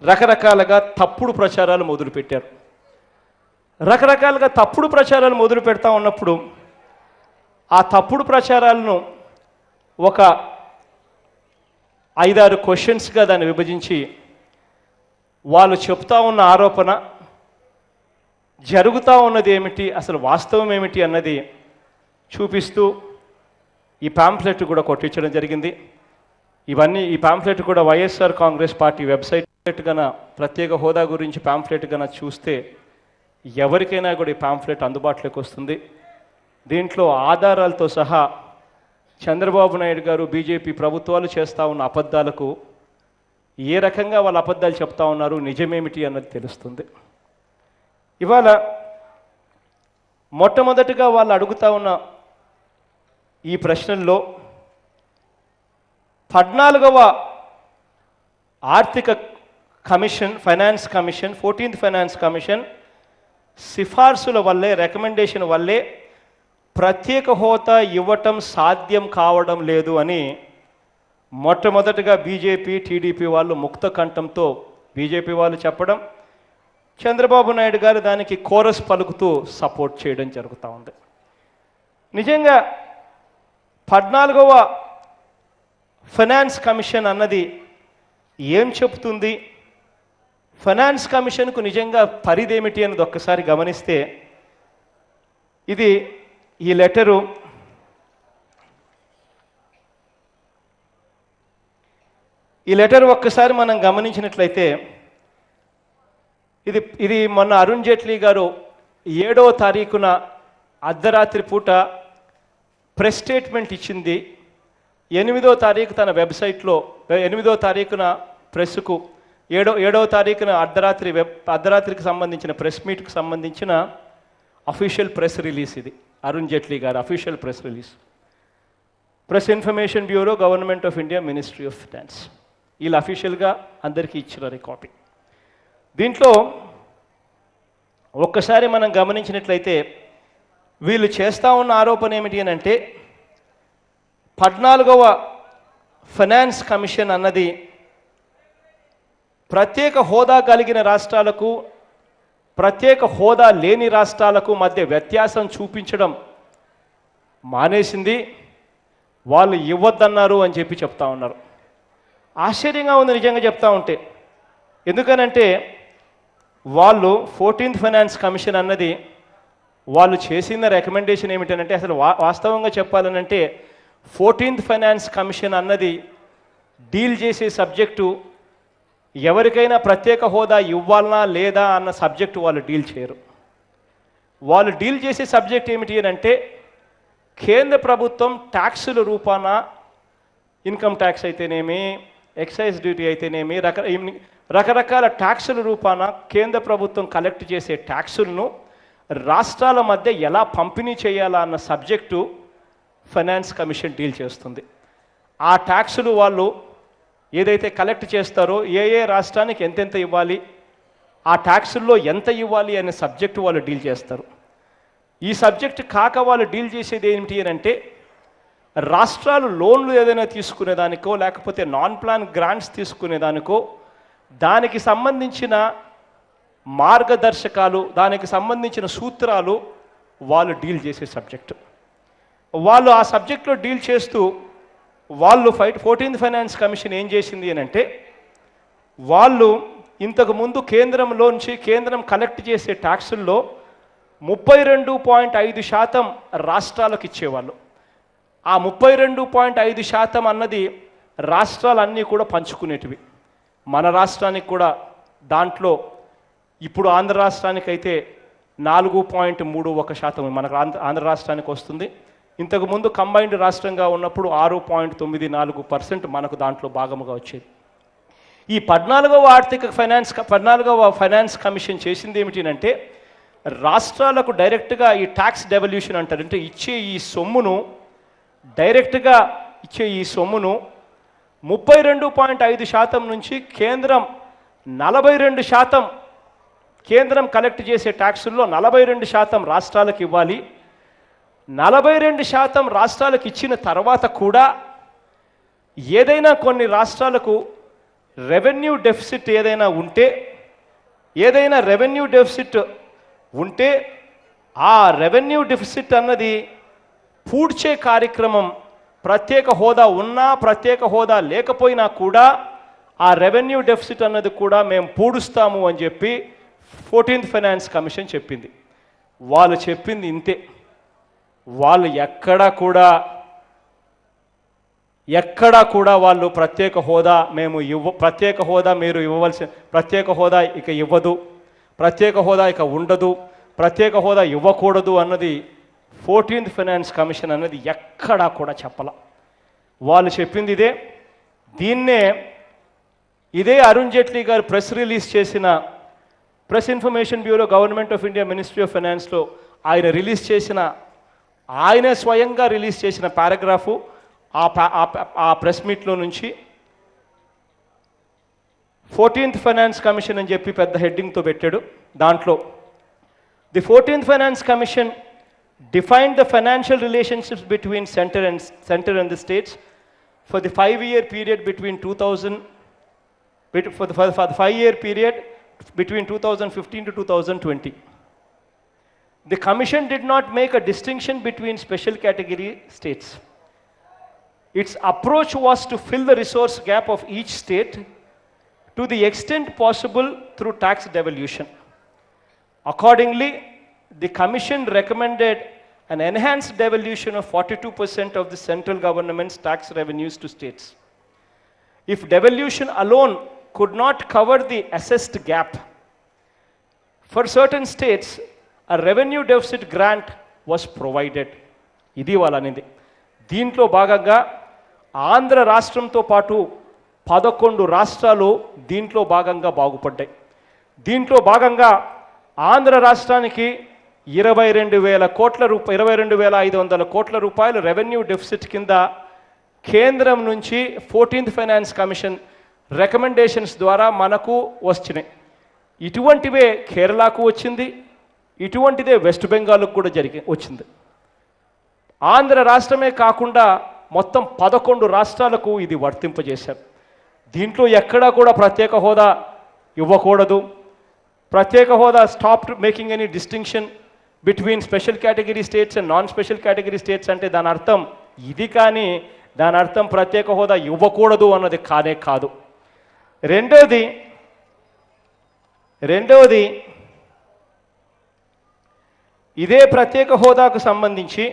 రకరకాలుగా తప్పుడు ప్రచారాలు మొదలుపెట్టారు. రకరకాలుగా తప్పుడు ప్రచారాలు మొదలు పెడతా ఉన్నప్పుడు ఆ తప్పుడు ప్రచారాలను ఒక 5-6 క్వశ్చన్స్గా దాన్ని విభజించి వాళ్ళు చెప్తా ఉన్న ఆరోపణ, జరుగుతూ ఉన్నది ఏమిటి, అసలు వాస్తవం ఏమిటి అన్నది చూపిస్తూ ఈ పాంఫ్లెట్ కూడా కొట్టించడం జరిగింది. ఈ పాంఫ్లెట్ కూడా వైఎస్ఆర్ కాంగ్రెస్ పార్టీ వెబ్సైట్ గన ప్రత్యేక హోదా గురించి పాంఫ్లెట్ గన చూస్తే ఎవరికైనా కూడా ఈ పాంఫ్లెట్ అందుబాటులోకి వస్తుంది. దీంట్లో ఆధారాలతో సహా చంద్రబాబు నాయుడు గారు, బీజేపీ ప్రభుత్వాలు చేస్తూ ఉన్న అబద్ధాలకు ఏ రకంగా వాళ్ళు అబద్ధాలు చెప్తా ఉన్నారు, నిజమేమిటి అన్నది తెలుస్తుంది. ఇవాళ మొట్టమొదటిగా వాళ్ళు అడుగుతా ఉన్న ఈ ప్రశ్నల్లో 14వ ఆర్థిక commission, finance commission, 14th finance commission సిఫార్సుల వల్లే, రికమెండేషన్ వల్లే ప్రత్యేక హోదా ఇవ్వటం సాధ్యం కావడం లేదు అని మొట్టమొదటిగా బీజేపీ, టీడీపీ వాళ్ళు ముక్త కంఠంతో బీజేపీ వాళ్ళు చెప్పడం, చంద్రబాబు నాయుడు గారు దానికి కోరస్ పలుకుతూ సపోర్ట్ చేయడం జరుగుతూ ఉంది. నిజంగా 14వ ఫైనాన్స్ కమిషన్ అన్నది ఏం చెప్తుంది, ఫైనాన్స్ కమిషన్కు నిజంగా పరిధేమిటి అన్నది ఒక్కసారి గమనిస్తే, ఇది ఈ లెటరు ఒక్కసారి మనం గమనించినట్లయితే ఇది మొన్న అరుణ్ జైట్లీ గారు 7వ తారీఖున అర్ధరాత్రి పూట ప్రెస్ స్టేట్మెంట్ ఇచ్చింది. 8వ తారీఖు తన వెబ్సైట్లో, 8వ తారీఖున ప్రెస్కు, 7వ తారీఖున అర్ధరాత్రికి సంబంధించిన ప్రెస్ మీట్కి సంబంధించిన అఫీషియల్ ప్రెస్ రిలీజ్. ఇది అరుణ్ జైట్లీ గారు official press release. Press information bureau, government of India, ministry of finance, వీళ్ళు అఫీషియల్గా అందరికీ ఇచ్చిన కాపీ. దీంట్లో ఒక్కసారి మనం గమనించినట్లయితే వీళ్ళు చేస్తూ ఉన్న ఆరోపణ ఏమిటి అని అంటే, 14వ ఫైనాన్స్ కమిషన్ అన్నది ప్రత్యేక హోదా కలిగిన రాష్ట్రాలకు ప్రత్యేక హోదా లేని రాష్ట్రాలకు మధ్య వ్యత్యాసం చూపించడం మానేసింది. వాళ్ళు ఇవ్వద్దన్నారు అని చెప్పి చెప్తా ఉన్నారు. ఆశ్చర్యంగా ఉంది నిజంగా చెప్తా ఉంటే. ఎందుకనంటే వాళ్ళు 14th ఫైనాన్స్ కమిషన్ అన్నది వాళ్ళు చేసిన రికమెండేషన్ ఏమిటంటే, అసలు వాస్తవంగా చెప్పాలనంటే 14th ఫైనాన్స్ కమిషన్ అన్నది డీల్ చేసే సబ్జెక్టు ఎవరికైనా ప్రత్యేక హోదా ఇవ్వాలనా లేదా అన్న సబ్జెక్టు వాళ్ళు డీల్ చేయరు. వాళ్ళు డీల్ చేసే సబ్జెక్ట్ ఏమిటి అంటే, కేంద్ర ప్రభుత్వం ట్యాక్సుల రూపాన ఇన్కమ్ ట్యాక్స్ అయితేనేమి, ఎక్సైజ్ డ్యూటీ అయితేనేమి, రకరకాల ట్యాక్సుల రూపాన కేంద్ర ప్రభుత్వం కలెక్ట్ చేసే ట్యాక్సులను రాష్ట్రాల మధ్య ఎలా పంపిణీ చేయాలా అన్న సబ్జెక్టు ఫైనాన్స్ కమిషన్ డీల్ చేస్తుంది. ఆ ట్యాక్సులు వాళ్ళు ఏదైతే కలెక్ట్ చేస్తారో ఏ రాష్ట్రానికి ఎంతెంత ఇవ్వాలి, ఆ ట్యాక్సుల్లో ఎంత ఇవ్వాలి అనే సబ్జెక్టు వాళ్ళు డీల్ చేస్తారు. ఈ సబ్జెక్ట్ కాక వాళ్ళు డీల్ చేసేది ఏమిటి అంటే, రాష్ట్రాలు లోన్లు ఏదైనా తీసుకునేదానికో లేకపోతే నాన్ ప్లాన్ గ్రాంట్స్ తీసుకునేదానికో దానికి సంబంధించిన మార్గదర్శకాలు, దానికి సంబంధించిన సూత్రాలు వాళ్ళు డీల్ చేసే సబ్జెక్టు. వాళ్ళు ఆ సబ్జెక్టులో డీల్ చేస్తూ వాళ్ళు 14th ఫైనాన్స్ కమిషన్ ఏం చేసింది అని అంటే, వాళ్ళు ఇంతకుముందు కేంద్రంలోంచి కేంద్రం కలెక్ట్ చేసే ట్యాక్సుల్లో 32.5% రాష్ట్రాలకు ఇచ్చేవాళ్ళు. ఆ 32.5% అన్నది రాష్ట్రాలన్నీ కూడా పంచుకునేటివి. మన రాష్ట్రానికి కూడా దాంట్లో ఇప్పుడు ఆంధ్ర రాష్ట్రానికైతే 4.31% మనకు ఆంధ్ర రాష్ట్రానికి వస్తుంది. ఇంతకుముందు కంబైన్డ్ రాష్ట్రంగా ఉన్నప్పుడు 6.94% మనకు దాంట్లో భాగముగా వచ్చేది. ఈ 14వ ఫైనాన్స్ కమిషన్ చేసింది ఏమిటి అంటే, రాష్ట్రాలకు డైరెక్ట్గా ఈ ట్యాక్స్ డెవల్యూషన్ అంటారు, అంటే ఇచ్చే ఈ సొమ్మును డైరెక్ట్గా ఇచ్చే ఈ సొమ్మును 32.5% నుంచి కేంద్రం 42%, కేంద్రం కలెక్ట్ చేసే ట్యాక్సుల్లో 42% రాష్ట్రాలకు ఇవ్వాలి. 42% రాష్ట్రాలకు ఇచ్చిన తర్వాత కూడా ఏదైనా కొన్ని రాష్ట్రాలకు రెవెన్యూ డెఫిసిట్ ఏదైనా ఉంటే ఆ రెవెన్యూ డెఫిసిట్ అన్నది పూడ్చే కార్యక్రమం ప్రత్యేక హోదా ఉన్నా ప్రత్యేక హోదా లేకపోయినా కూడా ఆ రెవెన్యూ డెఫిసిట్ అన్నది కూడా మేము పూడుస్తాము అని చెప్పి 14th ఫైనాన్స్ కమిషన్ చెప్పింది. వాళ్ళు చెప్పింది ఇంతే. వాళ్ళు ఎక్కడా కూడా వాళ్ళు ప్రత్యేక హోదా ప్రత్యేక హోదా మీరు ఇవ్వవలసిన, ప్రత్యేక హోదా ఇక ఇవ్వదు, ప్రత్యేక హోదా ఇక ఉండదు, ప్రత్యేక హోదా ఇవ్వకూడదు అన్నది 14th ఫైనాన్స్ కమిషన్ అన్నది ఎక్కడా కూడా చెప్పాల. వాళ్ళు చెప్పింది ఇదే. ఇదే అరుణ్ జైట్లీ గారు press information bureau, government of India, ministry of ఫైనాన్స్లో ఆయన స్వయంగా రిలీజ్ చేసిన పారాగ్రాఫు ఆ ప్రెస్ మీట్లో నుంచి 14th ఫైనాన్స్ కమిషన్ అని చెప్పి పెద్ద హెడ్డింగ్తో పెట్టాడు. దాంట్లో the 14th finance commission defined the financial relationships between center and the states for the 5-year period between 2015 to 2020. The commission did not make a distinction between special category states. Its approach was to fill the resource gap of each state to the extent possible through tax devolution. Accordingly, the commission recommended an enhanced devolution of 42% of the central government's tax revenues to states. If devolution alone could not cover the assessed gap, for certain states, a revenue deficit grant was provided. ఇది వాళ్ళనిది. దీంట్లో భాగంగా ఆంధ్ర రాష్ట్రంతో పాటు 11 రాష్ట్రాలు దీంట్లో భాగంగా బాగుపడ్డాయి. దీంట్లో భాగంగా ఆంధ్ర రాష్ట్రానికి 22,500 కోట్ల రూపాయలు రెవెన్యూ డెఫిసిట్ కింద కేంద్రం నుంచి 14th ఫైనాన్స్ కమిషన్ రికమెండేషన్స్ ద్వారా మనకు వచ్చినాయి. ఇటువంటివే కేరళకు వచ్చింది, ఇటువంటిదే వెస్ట్ బెంగాల్కు కూడా వచ్చింది. ఆంధ్ర రాష్ట్రమే కాకుండా మొత్తం 11 రాష్ట్రాలకు ఇది వర్తింపజేశారు. దీంట్లో ఎక్కడా కూడా ప్రత్యేక హోదా ఇవ్వకూడదు, ప్రత్యేక హోదా stopped making any distinction between special category states and non special category states అంటే దాని అర్థం ఇది, కానీ దాని అర్థం ప్రత్యేక హోదా ఇవ్వకూడదు అన్నది కానే కాదు. రెండవది ఇదే ప్రత్యేక హోదాకు సంబంధించి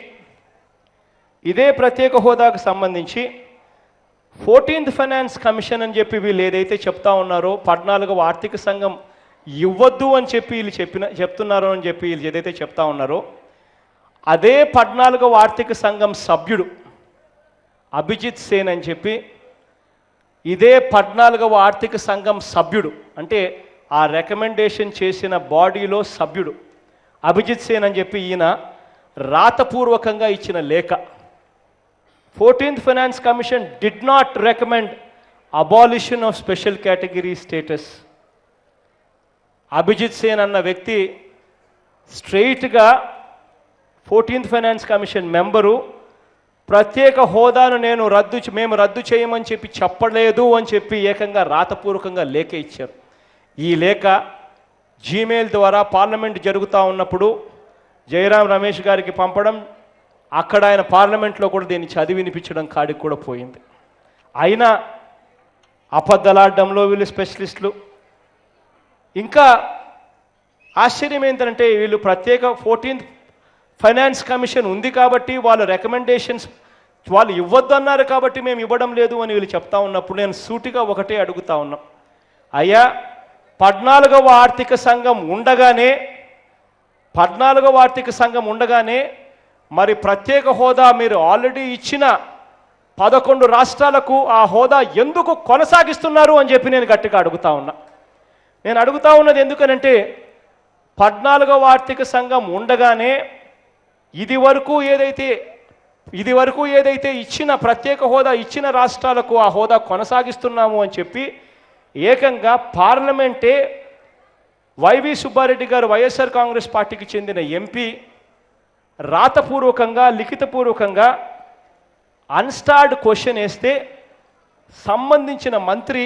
14th ఫైనాన్స్ కమిషన్ అని చెప్పి వీళ్ళు ఏదైతే చెప్తా ఉన్నారో 14వ ఆర్థిక సంఘం ఇవ్వద్దు అని చెప్పి వీళ్ళు చెప్తున్నారో అని చెప్పి వీళ్ళు ఏదైతే చెప్తా ఉన్నారో అదే 14వ ఆర్థిక సంఘం సభ్యుడు అభిజిత్ సేన్ అని చెప్పి, ఇదే 14వ ఆర్థిక సంఘం సభ్యుడు అంటే ఆ రికమెండేషన్ చేసిన బాడీలో సభ్యుడు అభిజిత్ సేన్ అని చెప్పి ఈయన రాతపూర్వకంగా ఇచ్చిన లేఖ, 14th finance commission did not recommend abolition of special category status. Abhijit Sen అన్న వ్యక్తి స్ట్రెయిట్గా 14th ఫైనాన్స్ కమిషన్ మెంబరు ప్రత్యేక హోదాను మేము రద్దు చేయమని చెప్పి చెప్పలేదు అని చెప్పి ఏకంగా రాతపూర్వకంగా లేఖ ఇచ్చారు. ఈ లేఖ జీమెయిల్ ద్వారా పార్లమెంట్ జరుగుతూ ఉన్నప్పుడు జయరాం రమేష్ గారికి పంపడం, అక్కడ ఆయన పార్లమెంట్లో కూడా దీన్ని చదివి వినిపించడం కాడికి కూడా పోయింది. అయినా అబద్ధలాడడంలో వీళ్ళు స్పెషలిస్టులు. ఇంకా ఆశ్చర్యం ఏంటంటే వీళ్ళు ప్రత్యేక 14th ఫైనాన్స్ కమిషన్ ఉంది కాబట్టి వాళ్ళ రికమెండేషన్స్ వాళ్ళు ఇవ్వద్దు అన్నారు కాబట్టి మేము ఇవ్వడం లేదు అని వీళ్ళు చెప్తా ఉన్నప్పుడు నేను సూటిగా ఒకటే అడుగుతా ఉన్నాం, అయ్యా 14వ ఆర్థిక సంఘం ఉండగానే మరి ప్రత్యేక హోదా మీరు ఆల్రెడీ ఇచ్చిన 11 రాష్ట్రాలకు ఆ హోదా ఎందుకు కొనసాగిస్తున్నారు అని చెప్పి నేను గట్టిగా అడుగుతా ఉన్నా. నేను అడుగుతా ఉన్నది ఎందుకనంటే 14వ ఆర్థిక సంఘం ఉండగానే ఇది వరకు ఏదైతే ఇచ్చిన ప్రత్యేక హోదా ఇచ్చిన రాష్ట్రాలకు ఆ హోదా కొనసాగిస్తున్నాము అని చెప్పి ఏకంగా పార్లమెంటే వైవి సుబ్బారెడ్డి గారు వైఎస్ఆర్ కాంగ్రెస్ పార్టీకి చెందిన ఎంపీ రాతపూర్వకంగా లిఖితపూర్వకంగా అన్స్టార్డ్ క్వశ్చన్ వేస్తే సంబంధించిన మంత్రి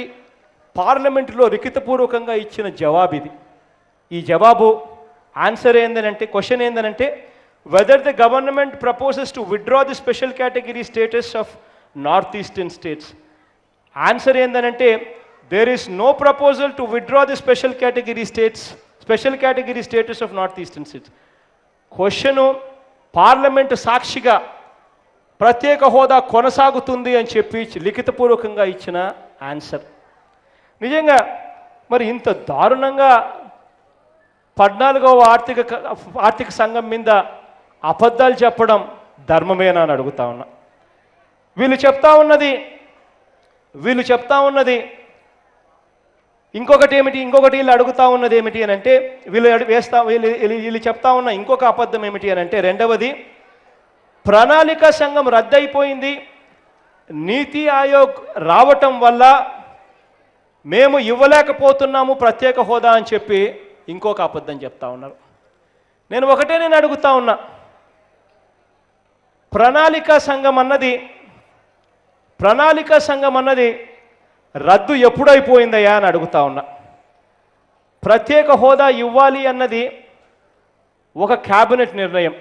పార్లమెంటులో లిఖితపూర్వకంగా ఇచ్చిన జవాబు ఇది. ఈ జవాబు ఆన్సర్ ఏందనంటే, క్వశ్చన్ ఏందనంటే, whether the government proposes to withdraw the special category status of north eastern states. Answer ఏందనంటే, there is no proposal to withdraw the special category status of northeastern states. Question parliament సాక్షిగా ప్రత్యేక హోదా కొనసాగుతుంది అని చెప్పి లిఖితపూర్వకంగా ఇచ్చిన ఆన్సర్. నిజంగా మరి ఇంత దారుణంగా 14వ ఆర్థిక సంఘం మీద అబద్ధాలు చెప్పడం ధర్మమేనా అని అడుగుతా ఉన్నా. వీళ్ళు చెప్తా ఉన్నది ఇంకొకటి వీళ్ళు అడుగుతా ఉన్నది ఏమిటి అని అంటే, వీళ్ళు చెప్తా ఉన్న ఇంకొక అబద్ధం ఏమిటి అని అంటే, రెండవది ప్రణాళికా సంఘం రద్దయిపోయింది, నీతి ఆయోగ్ రావటం వల్ల మేము ఇవ్వలేకపోతున్నాము ప్రత్యేక హోదా అని చెప్పి ఇంకొక అబద్ధం చెప్తా ఉన్నారు. నేను అడుగుతా ఉన్నా, ప్రణాళికా సంఘం అన్నది రద్దు ఎప్పుడైపోయిందయ్యా అని అడుగుతా ఉన్నా. ప్రత్యేక హోదా ఇవ్వాలి అన్నది ఒక క్యాబినెట్ నిర్ణయం.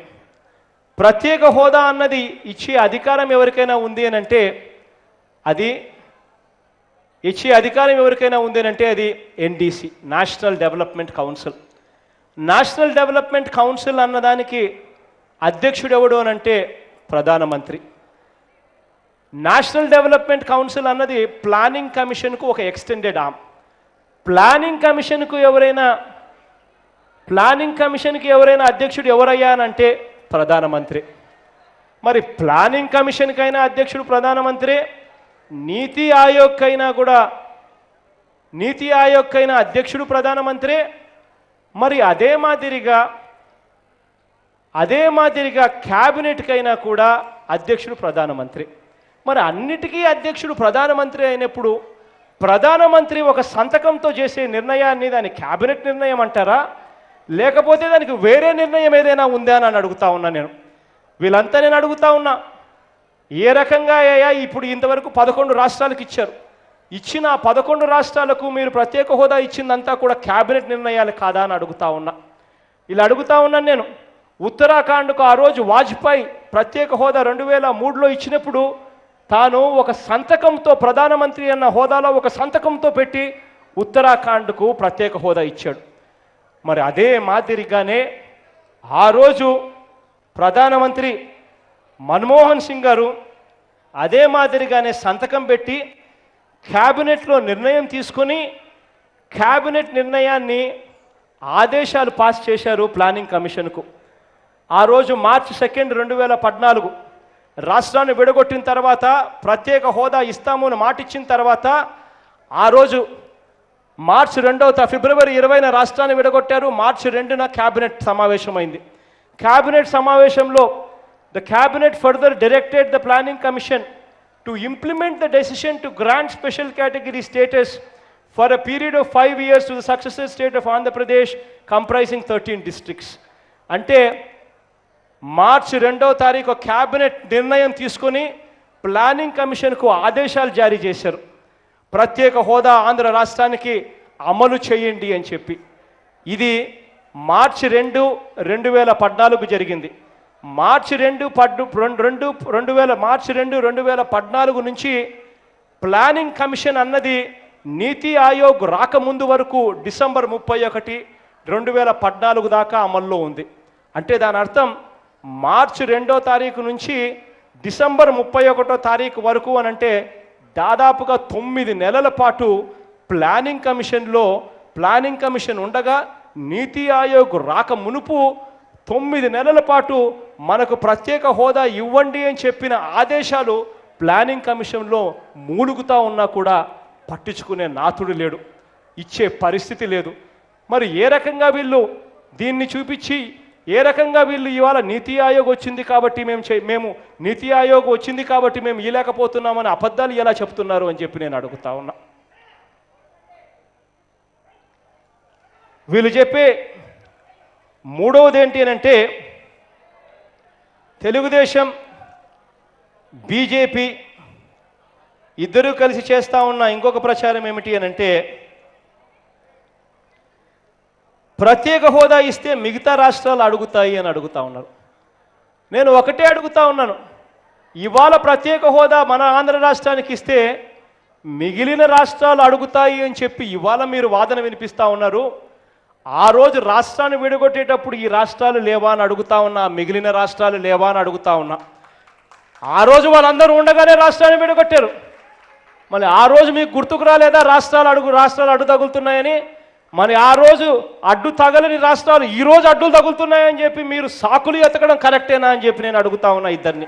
ప్రత్యేక హోదా అన్నది ఇచ్చే అధికారం ఎవరికైనా ఉంది అని అంటే అది NDC, national development council. National development council అన్నదానికి అధ్యక్షుడు ఎవడు అని అంటే ప్రధానమంత్రి. నేషనల్ డెవలప్మెంట్ కౌన్సిల్ అన్నది ప్లానింగ్ కమిషన్కు ఒక ఎక్స్టెండెడ్ ఆర్మ్. ప్లానింగ్ కమిషన్కి ఎవరైనా అధ్యక్షుడు ఎవరయ్యా అని అంటే ప్రధానమంత్రి. మరి ప్లానింగ్ కమిషన్కైనా అధ్యక్షుడు ప్రధానమంత్రి, నీతి ఆయోగ్కైనా అధ్యక్షుడు ప్రధానమంత్రి. మరి అదే మాదిరిగా క్యాబినెట్కైనా కూడా అధ్యక్షుడు ప్రధానమంత్రి. మరి అన్నిటికీ అధ్యక్షుడు ప్రధానమంత్రి అయినప్పుడు ప్రధానమంత్రి ఒక సంతకంతో చేసే నిర్ణయాన్ని దాని క్యాబినెట్ నిర్ణయం అంటారా, లేకపోతే దానికి వేరే నిర్ణయం ఏదైనా ఉందా అని అడుగుతా ఉన్నా. వీళ్ళంతా నేను అడుగుతా ఉన్నా, ఏ రకంగా ఇప్పుడు ఇంతవరకు 11 రాష్ట్రాలకు ఇచ్చారు, ఇచ్చిన 11 రాష్ట్రాలకు మీరు ప్రత్యేక హోదా ఇచ్చిందంతా కూడా క్యాబినెట్ నిర్ణయాలు కాదా అని అడుగుతా ఉన్నా. ఇలా అడుగుతా ఉన్నాను నేను. ఉత్తరాఖండ్కు ఆ రోజు వాజ్పేయి ప్రత్యేక హోదా 2003లో ఇచ్చినప్పుడు తాను ఒక సంతకంతో, ప్రధానమంత్రి అన్న హోదాలో ఒక సంతకంతో పెట్టి ఉత్తరాఖండ్కు ప్రత్యేక హోదా ఇచ్చాడు. మరి అదే మాదిరిగానే ఆ రోజు ప్రధానమంత్రి మన్మోహన్ సింగ్ గారు అదే మాదిరిగానే సంతకం పెట్టి క్యాబినెట్లో నిర్ణయం తీసుకొని క్యాబినెట్ నిర్ణయాన్ని ఆదేశాలు పాస్ చేశారు ప్లానింగ్ కమిషన్కు. ఆ రోజు మార్చి 2, 2014 రాష్ట్రాన్ని విడగొట్టిన తర్వాత ప్రత్యేక హోదా ఇస్తాము అని మాట ఇచ్చిన తర్వాత ఆ రోజు ఫిబ్రవరి 20న రాష్ట్రాన్ని విడగొట్టారు. మార్చి 2న క్యాబినెట్ సమావేశమైంది. క్యాబినెట్ సమావేశంలో the cabinet further directed the planning commission to implement the decision to grant special category status for a period of 5 years to the successive state of Andhra Pradesh comprising 13 districts. అంటే మార్చి 2వ తారీఖు క్యాబినెట్ నిర్ణయం తీసుకొని planning కమిషన్కు ఆదేశాలు జారీ చేశారు. ప్రత్యేక హోదా ఆంధ్ర రాష్ట్రానికి అమలు చేయండి అని చెప్పి. ఇది మార్చి 2, 2014 జరిగింది. మార్చి 2, 2014 నుంచి ప్లానింగ్ కమిషన్ అన్నది నీతి ఆయోగ్ రాకముందు వరకు డిసెంబర్ 31, 2014 దాకా అమల్లో ఉంది. అంటే దాని అర్థం మార్చి 2వ తారీఖు నుంచి డిసెంబర్ 31వ తారీఖు వరకు అని అంటే దాదాపుగా 9 నెలల పాటు ప్లానింగ్ కమిషన్ ఉండగా నీతి ఆయోగ్ రాక మునుపు 9 నెలల పాటు మనకు ప్రత్యేక హోదా ఇవ్వండి అని చెప్పిన ఆదేశాలు ప్లానింగ్ కమిషన్లో మూలుగుతా ఉన్నా కూడా పట్టించుకునే నాథుడు లేడు, ఇచ్చే పరిస్థితి లేదు. మరి ఏ రకంగా వీళ్ళు దీన్ని చూపించి, ఏ రకంగా వీళ్ళు ఇవాళ నీతి ఆయోగ్ వచ్చింది కాబట్టి మేము నీతి ఆయోగ్ వచ్చింది కాబట్టి మేము ఇవ్వలేకపోతున్నామని అబద్ధాలు ఎలా చెప్తున్నారు అని చెప్పి నేను అడుగుతా ఉన్నా. వీళ్ళు చెప్పే మూడవది ఏంటి అంటే తెలుగుదేశం బీజేపీ ఇద్దరూ కలిసి చేస్తూ ఉన్న ఇంకొక ప్రచారం ఏమిటి అంటే ప్రత్యేక హోదా ఇస్తే మిగతా రాష్ట్రాలు అడుగుతాయి అని అడుగుతా ఉన్నారు. నేను ఒకటే అడుగుతా ఉన్నాను, ఇవాళ ప్రత్యేక హోదా మన ఆంధ్ర రాష్ట్రానికి ఇస్తే మిగిలిన రాష్ట్రాలు అడుగుతాయి అని చెప్పి ఇవాళ మీరు వాదన వినిపిస్తూ ఉన్నారు. ఆ రోజు రాష్ట్రాన్ని విడగొట్టేటప్పుడు ఈ రాష్ట్రాలు లేవా అని అడుగుతా ఉన్నా, మిగిలిన రాష్ట్రాలు లేవా అని అడుగుతా ఉన్నా. ఆ రోజు వాళ్ళందరూ ఉండగానే రాష్ట్రాన్ని విడగొట్టారు. మళ్ళీ ఆ రోజు మీకు గుర్తుకు రాలేదా రాష్ట్రాలు అడ్డు తగులుతున్నాయని? మరి ఆ రోజు అడ్డు తగలని రాష్ట్రాలు ఈ రోజు అడ్డులు తగులుతున్నాయని చెప్పి మీరు సాకులు ఎత్తకడం కరెక్టేనా అని చెప్పి నేను అడుగుతా ఉన్నా ఇద్దరిని.